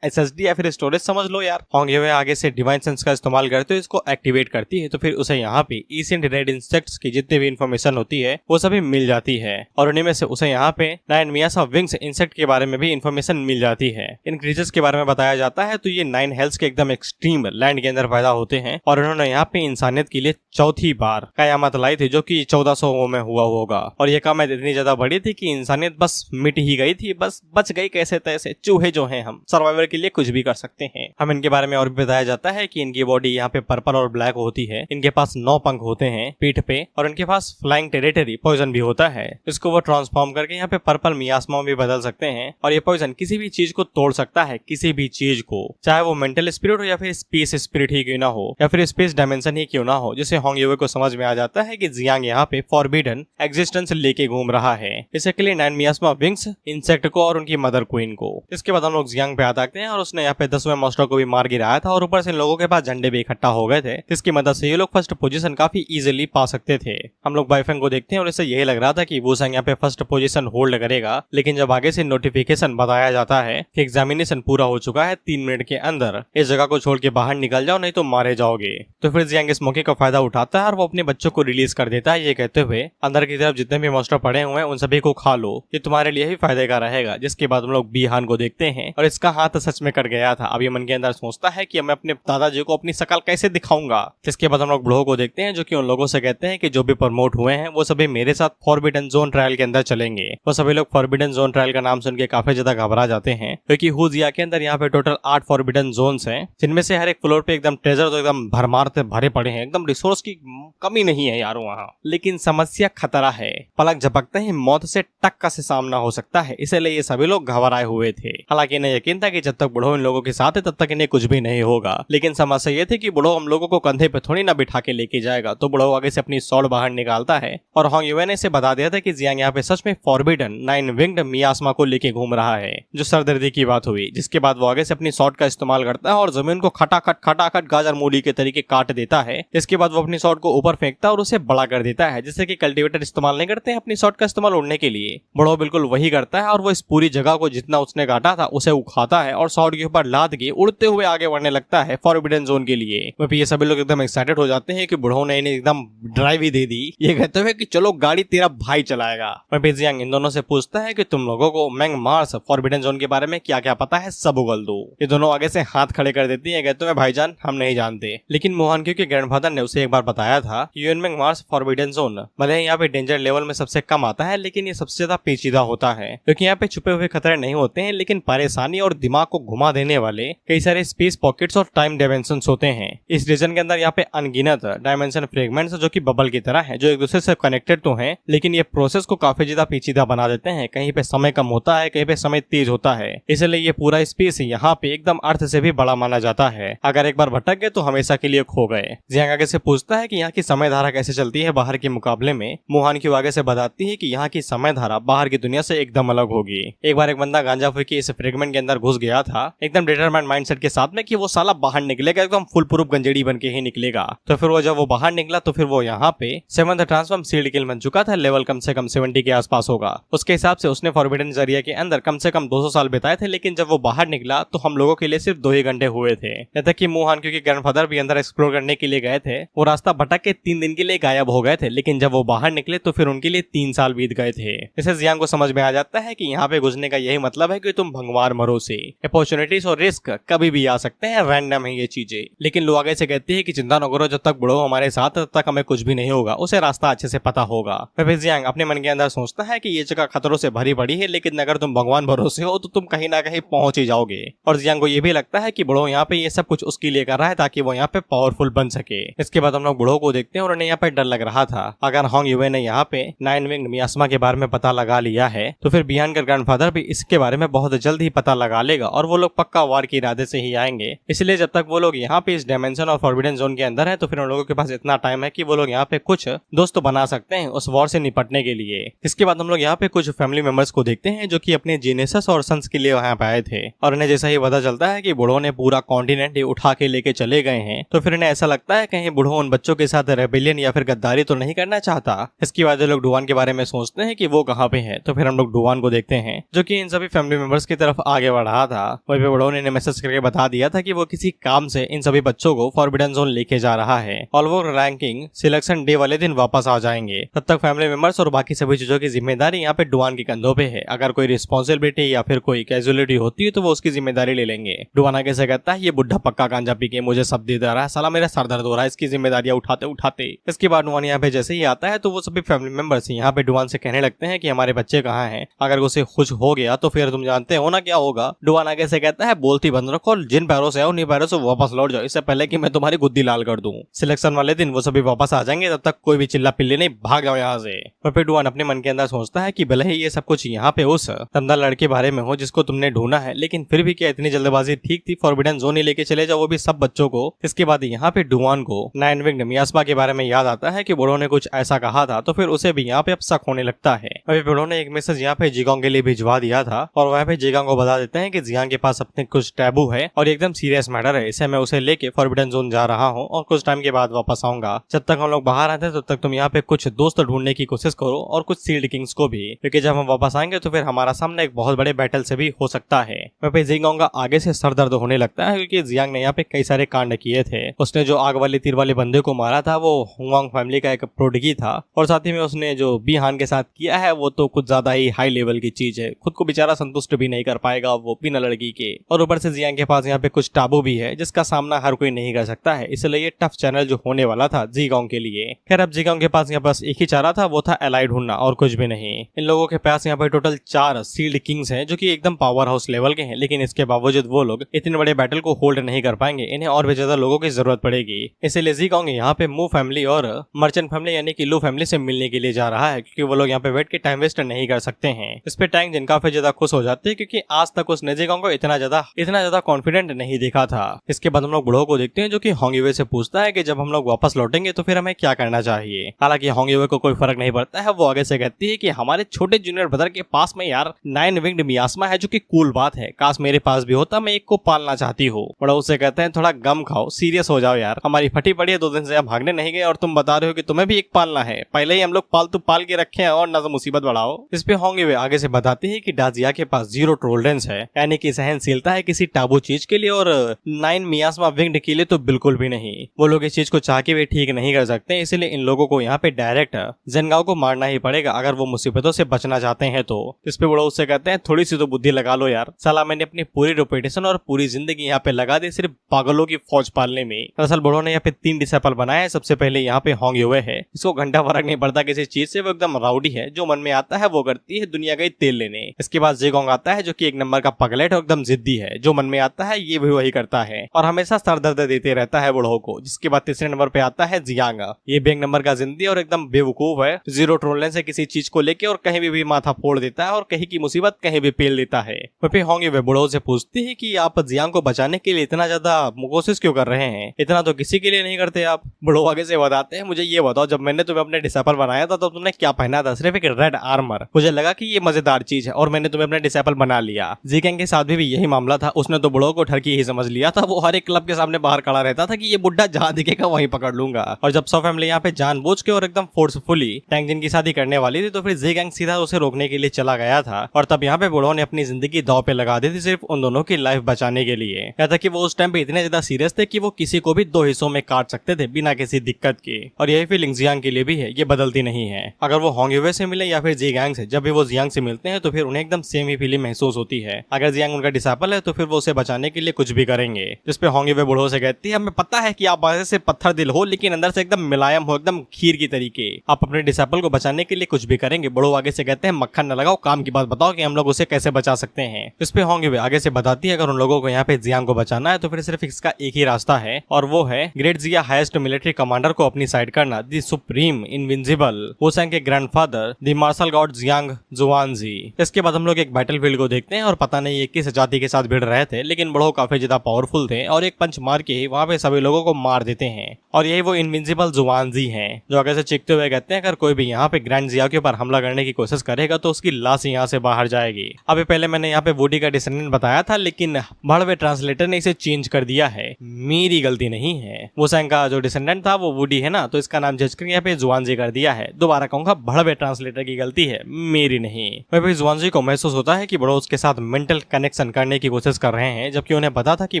SSD या फिर स्टोरेज समझ लो यार। होंगे आगे से डिवाइन सेंस का इस्तेमाल करते हुए इसको एक्टिवेट करती है, तो फिर उसे यहाँ पे एशियंट रेड इंसेक्ट्स की जितनी भी इंफॉर्मेशन होती है वो सभी मिल जाती है। और उन्हीं में से उसे यहाँ पे 9 मियासा विंग्स इंसेक्ट के बारे में भी इंफॉर्मेशन मिल जाती है। इन क्रीचर्स के बारे में बताया जाता है, तो ये 9 हेल्स के एकदम एक्सट्रीम लैंड के अंदर पैदा होते हैं, और उन्होंने यहाँ पे इंसानियत के लिए चौथी बार कयामत लाई थी, जो कि 1400 में हुआ होगा। और ये कयामत इतनी ज्यादा बड़ी थी कि इंसानियत बस मिट ही गई थी, बस बच गई कैसे तैसे। चूहे जो हैं, हम सर्वाइवल के लिए कुछ भी कर सकते हैं। हम इनके बारे में और भी बताया जाता है कि इनकी बॉडी यहाँ पे पर्पल और ब्लैक होती है, इनके पास 9 पंख होते हैं पीठ पे, और इनके पास फ्लाइंग टेरिटरी पॉइजन भी होता है। इसको वो ट्रांसफॉर्म करके यहाँ पे पर्पल मियास्मा भी बदल सकते हैं, और ये पॉइजन किसी भी चीज को तोड़ सकता है, किसी भी चीज को, चाहे वो मेंटल स्पिरिट हो या फिर स्पेस स्पिरिट ही क्यों ना हो, या फिर स्पेस डायमेंशन ही क्यों ना हो। जिससे होंगियाओ को समझ में आ जाता है कि जियांग यहाँ पे फॉरबिडन एग्जिस्टेंस लेके घूम रहा है। इसे के लिए 9 मियास्मा विंग्स इंसेक्ट को और उनकी मदर क्वीन को। इसके बाद हम लोग जियांग पे आते हैं, और उसने यहाँ पे 10वें मॉन्स्टर को भी मार गिराया था, और ऊपर से लोगों के पास झंडे भी इकट्ठा हो गए थे, जिसकी मदद से ये लोग फर्स्ट पोजीशन काफी इजीली पा सकते थे। हम लोग बाइफेंग को देखते हैं, और इससे यही लग रहा था कि वुसांग यहाँ पे फर्स्ट पोजीशन होल्ड करेगा। लेकिन जब आगे से नोटिफिकेशन बताया जाता है कि एग्जामिनेशन पूरा हो चुका है, 3 मिनट के अंदर इस जगह को छोड़ के बाहर निकल जाओ, नहीं तो मारे जाओगे। तो फिर जियांग इस मौके का फायदा उठाता है और वो अपने बच्चों को रिलीज कर देता है, ये कहते हुए अंदर की तरफ जितने भी मॉन्स्टर पड़े हुए हैं उन सभी को खा लो, ये तुम्हारे लिए ही फायदे का रहेगा। जिसके बाद हम लोग बीहान को देखते हैं, और इसका हाथ सच में कट गया था। अब ये मन के अंदर सोचता है कि मैं अपने दादाजी को अपनी शकल कैसे दिखाऊंगा। इसके बाद हम लोग बुढ़ो को देखते हैं, जो कि उन लोगों से कहते हैं कि जो भी प्रमोट हुए हैं वो सभी मेरे साथ फॉरबिडन जोन ट्रायल के अंदर चलेंगे। वो सभी लोग फॉरबिडन जोन ट्रायल का नाम सुन के काफी ज्यादा घबरा जाते हैं, क्योंकि हुजिया के अंदर यहाँ पे टोटल 8 फॉरबिडन जोन्स हैं, जिनमें से हर एक फ्लोर पे एकदम ट्रेजर तो एकदम भरमार से भरे पड़े हैं, एकदम रिसोर्स की कमी नहीं है यार वहाँ। लेकिन समस्या खतरा है, पलक झपकते ही मौत से टक्का से सामना हो सकता है, इसलिए ये सभी लोग घबराए हुए थे। हालांकि इन्हें यकीन था कि जब तक बुढ़ो इन लोगों के साथ है तब तक इन्हें कुछ भी नहीं होगा। लेकिन समस्या ये थी कि बुढ़ो हम लोगों को कंधे पे थोड़ी ना बिठा के लेके जाएगा। तो बुढ़ो आगे से अपनी सॉर्ड बाहर निकालता है, और होंगियाओ ने इसे बता दिया था कि जियांग यहाँ पे सच में फॉरबिडन 9 विंग्ड मियास्मा को लेके घूम रहा है, जो सरदर्दी की बात हुई। जिसके बाद वो आगे से अपनी सॉर्ड का इस्तेमाल करता है और जमीन को खटाखट गाजर मूली के तरीके काट देता है। इसके बाद वो अपनी सॉर्ड को ऊपर फेंकता है और उसे बड़ा कर देता है, जिससे कि कल्टीवेटर इस्तेमाल नहीं करते हैं अपनी सॉर्ड का इस्तेमाल उड़ने के लिए। बुढ़ो बिल्कुल वही करता है, और वो इस पूरी जगह को जितना उसने काटा था उसे उखाता है और सॉर्ड के ऊपर लाद के उड़ते हुए आगे बढ़ने लगता है फॉरबिडन जोन के लिए। वहीं ये सभी लोग एकदम एक्साइटेड हो जाते हैं कि बुढ़ो ने इन्हें एकदम ड्राइव ही दे दी। ये कहते हुए कि चलो गाड़ी तेरा भाई चलाएगा। वहीं जियांग इन दोनों से पूछता है कि तुम लोगों को मैंग मार्स फॉरबिडन जोन के बारे में क्या क्या पता है, सब उगल दो। ये दोनों आगे से हाथ खड़े कर देती है, कहते हुए भाईजान हम नहीं जानते। लेकिन मोहन क्योंकि ग्रैंडफादर ने उसे एक बार बताया था यूएनमेंग मार्स फॉरबिडन जोन भले यहाँ पे डेंजर लेवल में सबसे कम आता है, लेकिन ये सबसे ज्यादा पेचीदा होता है, क्योंकि यहाँ पे छुपे हुए खतरे नहीं होते हैं, लेकिन परेशानी और दिमाग को घुमा देने वाले कई सारे स्पेस पॉकेट्स और टाइम डायमेंशंस होते हैं। इस रीजन के अंदर यहाँ पे अनगिनत डायमेंशन फ्रेगमेंट्स जो कि बबल की तरह है, जो एक दूसरे से कनेक्टेड तो हैं, लेकिन ये प्रोसेस को काफी ज्यादा पेचीदा बना देते हैं। कहीं पे समय कम होता है, कहीं पे समय तेज होता है, इसलिए ये पूरा स्पेस यहाँ पे एकदम अर्थ से भी बड़ा माना जाता है। अगर एक बार भटक गए तो हमेशा के लिए खो गए। जियांग आगे से पूछता है कि यहाँ की समय धारा कैसे चलती है बाहर के मुकाबले में। मोहन क्यों आगे से बताती है कि यहाँ की समय धारा बाहर की दुनिया से एकदम अलग होगी। एक बार एक बंदा गांजा फूक के इस फ्रेगमेंट के अंदर घुस गया था, एकदम डिटरमाइंड माइंडसेट के साथ में कि वो साला बाहर निकलेगा, एकदम फुल प्रूफ गंजेड़ी बन के ही निकलेगा। तो फिर वो जब वो बाहर निकला तो फिर वो यहाँ पे 7th ट्रांसफॉर्म सील्ड किल बन चुका था, लेवल कम से कम 70 के आसपास होगा। उसके हिसाब से उसने फॉरबिडन जरिया के अंदर कम से कम 200 साल बिताए थे, लेकिन जब वो बाहर निकला तो हम लोगों के लिए सिर्फ 2 ही घंटे हुए थे। यहाँ तक कि मोहन क्योंकि ग्रैंडफादर भी अंदर एक्सप्लोर करने के लिए गए थे, वो रास्ता भटक के 3 दिन के लिए गायब हो गए थे, लेकिन जब वो बाहर निकले तो फिर उनके लिए 3 साल बीत गए थे। इसे जियांग को समझ में आ जाता है कि यहाँ पे सोचने का यही मतलब है कि तुम भगवान भरोसे। अपॉर्चुनिटीज और रिस्क कभी भी आ सकते हैं, रैंडम है ये चीजें। लेकिन लोग आगे से कहते हैं कि चिंता न करो, जब तक बुढ़ो हमारे साथ तब तक हमें कुछ भी नहीं होगा, उसे रास्ता अच्छे से पता होगा। फिर जियांग अपने मन के अंदर सोचता है कि ये जगह खतरों से भरी पड़ी है, लेकिन अगर तुम भगवान भरोसे हो तो तुम कहीं ना कहीं पहुंच ही जाओगे। और जियांग को ये भी लगता है कि बुढ़ो यहाँ पे ये सब कुछ उसके लिए कर रहा है ताकि वो यहाँ पे पावरफुल बन सके। इसके बाद हम लोग बुढ़ो को देखते हैं और उन्हें यहाँ पे डर लग रहा था, अगर होंग यूए ने यहाँ पे 9 विंग्ड मियास्मा के बारे में पता लगा लिया है तो फिर बियान का ग्रैंडफादर भी इसके बारे में बहुत जल्द ही पता लगा लेगा और वो लोग पक्का वार के इरादे से ही आएंगे। इसलिए जब तक वो लोग यहाँ पे इस डायमेंशन और फॉरबिडन जोन के अंदर है तो फिर उन लोगों के पास इतना टाइम है कि वो लोग यहाँ पे कुछ दोस्त बना सकते हैं उस वॉर से निपटने के लिए। इसके बाद हम लोग यहाँ पे कुछ फैमिली मेंबर्स को देखते हैं जो कि अपने जीनेसस और सन्स के लिए वहाँ पे आए थे, और उन्हें जैसा ही पता चलता है कि बुढ़ो ने पूरा कॉन्टिनेंट ही उठा के लेके चले गए हैं तो फिर इन्हें ऐसा लगता है कहीं बुढ़ो उन बच्चों के साथ रेबेलियन या फिर गद्दारी तो नहीं करना चाहता। इसके बाद लोग डुवान के बारे में सोचते हैं कि वो कहाँ पे है, तो फिर हम लोग डुवान को देखते हैं जो कि इन सभी फैमिली मेंबर्स की तरफ आगे बढ़ रहा था। वहीं पे बुढ़ो ने मैसेज करके बता दिया था कि वो किसी काम से इन सभी बच्चों को फॉरबिडन जोन लेके जा रहा है और वो रैंकिंग सिलेक्शन डे वाले दिन वापस आ जाएंगे। तब तक फैमिली मेंबर्स और बाकी सभी चीजों की जिम्मेदारी यहाँ पे डुवान के कंधों पे है। अगर कोई रिस्पॉन्सिबिलिटी या फिर कोई कैजुअलिटी होती है तो वो उसकी जिम्मेदारी ले लेंगे। डुवान आगे से कहता है ये बुढ़ा पक्का गांजा पी के मुझे सब दे दे रहा है, साला मेरा सर दर्द हो रहा है इसकी जिम्मेदारियां उठाते उठाते। इसके बाद डुवान यहाँ पे जैसे ही आता है तो वो सभी फैमिली मेंबर्स यहाँ पे डुवान से कहने लगते हैं कि हमारे बच्चे कहाँ हैं, अगर उसे खुश हो गया तो फिर तुम जानते हो ना क्या होगा। डुवान आगे से कहता है बोलती बंद रखो, जिन पैरों से आओ उन्हीं पैरों से वापस लौट जाओ, इससे पहले कि मैं तुम्हारी गुद्दी लाल कर दूं। सिलेक्शन वाले दिन वो सभी वापस आ जाएंगे, तब तक कोई भी चिल्ला पिल्ली नहीं, भाग जाओ यहाँ से। और फिर डुवान अपने मन के अंदर सोचता है कि भले ही ये सब कुछ यहाँ पे उस दमदार लड़के बारे में हो जिसको तुमने ढूंढा है, लेकिन फिर भी क्या इतनी जल्दबाजी ठीक थी, फॉरबिडन जोन ही लेके चले जाओ वो भी सब बच्चों को। इसके बाद यहाँ पे डुवान को 9 विंग्ड मियास्मा के बारे में याद आता है कि बुढ़ो ने कुछ ऐसा कहा था, तो फिर उसे भी यहाँ पे अब शक होने लगता है। अभी बुढ़ो ने एक मैसेज यहाँ पे जियांग के लिए भिजवा दिया था और वहाँ पे जियांग को बता देते हैं कि जियांग के पास अपने कुछ टैबू है और एकदम सीरियस मैटर है, इसे मैं उसे लेके फॉरबिडन जोन जा रहा हूँ और कुछ टाइम के बाद वापस आऊंगा। जब तक हम लोग बाहर आते हैं तब तक तुम यहाँ पे कुछ दोस्त ढूंढने की कोशिश करो और कुछ सील्ड किंग्स को भी, क्योंकि जब हम वापस आएंगे तो फिर हमारा सामने एक बहुत बड़े बैटल से भी हो सकता है। वहाँ पे जियांग का आगे से सर दर्द होने लगता है क्योंकि जियांग ने यहाँ पे कई सारे कांड किए थे। उसने जो आग वाले तीर वाले बंदे को मारा था वो हुआंग फैमिली का एक प्रोडिगी था, और साथ ही में उसने जो बी हान के साथ किया है वो तो कुछ ज्यादा ही हाई लेवल की चीज है, खुद को बेचारा संतुष्ट भी नहीं कर पाएगा वो बिना लड़की के। और ऊपर से जियांग के पास यहाँ पे कुछ टाबू भी है जिसका सामना हर कोई नहीं कर सकता है, इसलिए ये टफ चैनल जो होने वाला था जियांग के लिए। खैर अब जियांग के पास यहाँ पास एक ही चारा था, वो था एलाई ढूंढना और कुछ भी नहीं। इन लोगों के पास यहाँ पे टोटल 4 सील्ड किंग्स हैं जो कि एकदम पावर हाउस लेवल के हैं, लेकिन इसके बावजूद वो लोग इतने बड़े बैटल को होल्ड नहीं कर पाएंगे, इन्हें और भी ज्यादा लोगों की जरूरत पड़ेगी। इसलिए जियांग यहाँ पे मू फैमिली और मर्चेंट फैमिली यानी कि लू फैमिली से मिलने के लिए जा रहा है, क्योंकि वो लोग यहाँ पे बैठ के टाइम वेस्ट नहीं कर सकते हैं। इस पे टैंग जिन काफी ज्यादा खुश हो जाते हैं क्योंकि आज तक उसने जियांग को इतना ज्यादा कॉन्फिडेंट नहीं देखा था। इसके बाद हम लोग बुढ़ो को देखते हैं जो कि होंग यूए से पूछता है कि जब हम लोग वापस लौटेंगे तो फिर हमें क्या करना चाहिए। हालांकि होंग यूए को कोई फर्क नहीं पड़ता है, वो आगे से कहती है कि हमारे छोटे जूनियर ब्रदर के पास में यार 9 विंग्ड मियास्मा है जो कि कूल बात है, काश मेरे पास भी होता, मैं एक को पालना चाहती हूँ। बड़ा उससे कहते हैं थोड़ा गम खाओ, सीरियस हो जाओ यार, हमारी फटी पड़ी है 2 दिन से हम भागने नहीं गए और तुम बता रहे हो कि तुम्हें भी एक पालना है, पहले ही हम लोग पालतू पाल के रखे हैं और ना तो मुसीबत बढ़ाओ। इस पे होंग यूए आगे से बताते हैं कि डाजिया के पास 0 टॉलरेंस है, यानी कि सहनशीलता है किसी टाबू चीज के लिए, और 9 मियास्मा विंग्ड के लिए तो बिल्कुल भी नहीं। वो लोग इस चीज को चाह के भी ठीक नहीं कर सकते, इसलिए इन लोगों को यहाँ पे डायरेक्ट जेनगाओ को मारना ही पड़ेगा अगर वो मुसीबतों से बचना चाहते हैं तो। इस पे बड़ा उससे कहते हैं थोड़ी सी तो बुद्धि लगा लो यार, साला मैंने अपनी पूरी रेपुटेशन और पूरी जिंदगी यहाँ पे लगा दी सिर्फ पागलों की फौज पालने में। दरअसल बड़ों ने यहाँ पे 3 डिसेपल बनाए हैं। सबसे पहले यहाँ पे होंग यूए है, इसको घंटा फर्क नहीं पड़ता किसी चीज से, वो एकदम राउडी है, जो मन में आता है वो करती है, दुनिया का ही तेल लेने। इसके बाद जियांग आता है जो कि 1 नंबर का पगलेट और एकदम जिद्दी है, जो मन में आता है ये भी वही करता है और हमेशा सर दर्द देते रहता है बूढ़ों को। जिसके बाद तीसरे नंबर पे आता है जियांग, ये भी 1 नंबर का जिंदी और एकदम बेवकूफ है, 0 टॉलरेंस है किसी चीज को लेके और कहीं भी माथा फोड़ देता है और कहीं की मुसीबत कहीं भी पेल देता है। फिर होंग यूए बूढ़ों से पूछती है कि आप जियांग को बचाने के लिए इतना ज्यादा कोशिश क्यों कर रहे हैं, इतना तो किसी के लिए नहीं करते आप। बूढ़ो आगे से बताते हैं मुझे ये बताओ जब मैंने तुम्हें अपने डिसेपल बनाया था तो तुमने क्या पहना था, सिर्फ एक रेड आर्मर। मुझे लगा कि ये मजेदार चीज है और मैंने तुम्हें अपने डिसेपल बना लिया। जियांग के साथ भी यही मामला था, उसने तो बूढ़ो को ठरकी ही समझ लिया था, वो हर एक क्लब के सामने बाहर खड़ा रहता था कि ये बुड्ढा जहां दिखेगा वहीं पकड़ लूंगा। और जब सौ फैमिली यहाँ पे जानबूझ के और एकदम फोर्सफुली टैंग जिन की शादी करने वाली थी तो फिर जियांग सीधा उसे रोकने के लिए चला गया था और तब यहाँ पे बूढ़ो ने अपनी जिंदगी दांव पे लगा दी थी सिर्फ उन दोनों की लाइफ बचाने के लिए। यहाँ तक कि वो उस टाइम पे इतने ज्यादा सीरियस थे कि वो किसी को भी 2 हिस्सों में काट सकते थे बिना किसी दिक्कत के। और यही फीलिंग जियांग के लिए भी है, ये बदलती नहीं है। अगर वो होंग यूए से मिले या फिर जियांग से, जब भी वो जियांग से मिलते हैं तो फिर फिर उन्हें एकदम सेम ही फीलिंग महसूस होती है। अगर जियांग उनका डिसाइपल है तो फिर वो उसे बचाने के लिए कुछ भी करेंगे। जिसपे होंगे वे बूढ़ों से कहती है, हमें पता है कि आप बाहर से पत्थर दिल हो लेकिन अंदर से एकदम मुलायम हो, एकदम खीर की तरीके। आप अपने डिसाइपल को बचाने के लिए कुछ भी करेंगे। बूढ़ों आगे से कहते हैं, मक्खन न लगाओ, काम की बात बताओ कि हम लोग उसे कैसे बचा सकते हैं। इस पे होंगे वे आगे से बताती है, अगर उन लोगों को यहाँ पे जियांग को बचाना है तो फिर सिर्फ इसका एक ही रास्ता है और वो है great Jia highest military commander को अपनी साइड करना, द सुप्रीम इनविंसिबल वुसेंग के grandfather the martial god Jiang Juanji. इसके बाद हम लोग एक बैटलफील्ड को देखते हैं और पता नहीं ये किस जाति के साथ भिड़ रहे थे, लेकिन बूढ़ों काफी ज्यादा पावरफुल थे और एक पंच मार के ही वहाँ पे सभी लोगों को मार देते हैं। और यही वो इनविंसिबल जुआनजी हैं जो आगे से चीखते हुए कहते हैं, अगर कोई भी यहाँ पे ग्रैंड जिया के ऊपर हमला करने की कोशिश करेगा तो उसकी लाश यहाँ से बाहर जाएगी। अभी पहले मैंने यहाँ पे वुडी का डिसेंडेंट बताया था, लेकिन बड़वे ट्रांसलेटर ने इसे चेंज कर दिया है। मेरी गलती नहीं है। वुसेंग का जो डिसेंडेंट था वो वुडी है ना, तो इसका नाम जज कर यहाँ पे जुआनजी कर दिया है। दोबारा कहूंगा, बड़वे ट्रांसलेटर की गलती है, मेरी नहीं। वह भी जुआनजी को महसूस होता है कि बड़ो उसके साथ मेंटल कनेक्शन करने की कोशिश कर रहे हैं, जबकि उन्हें पता था कि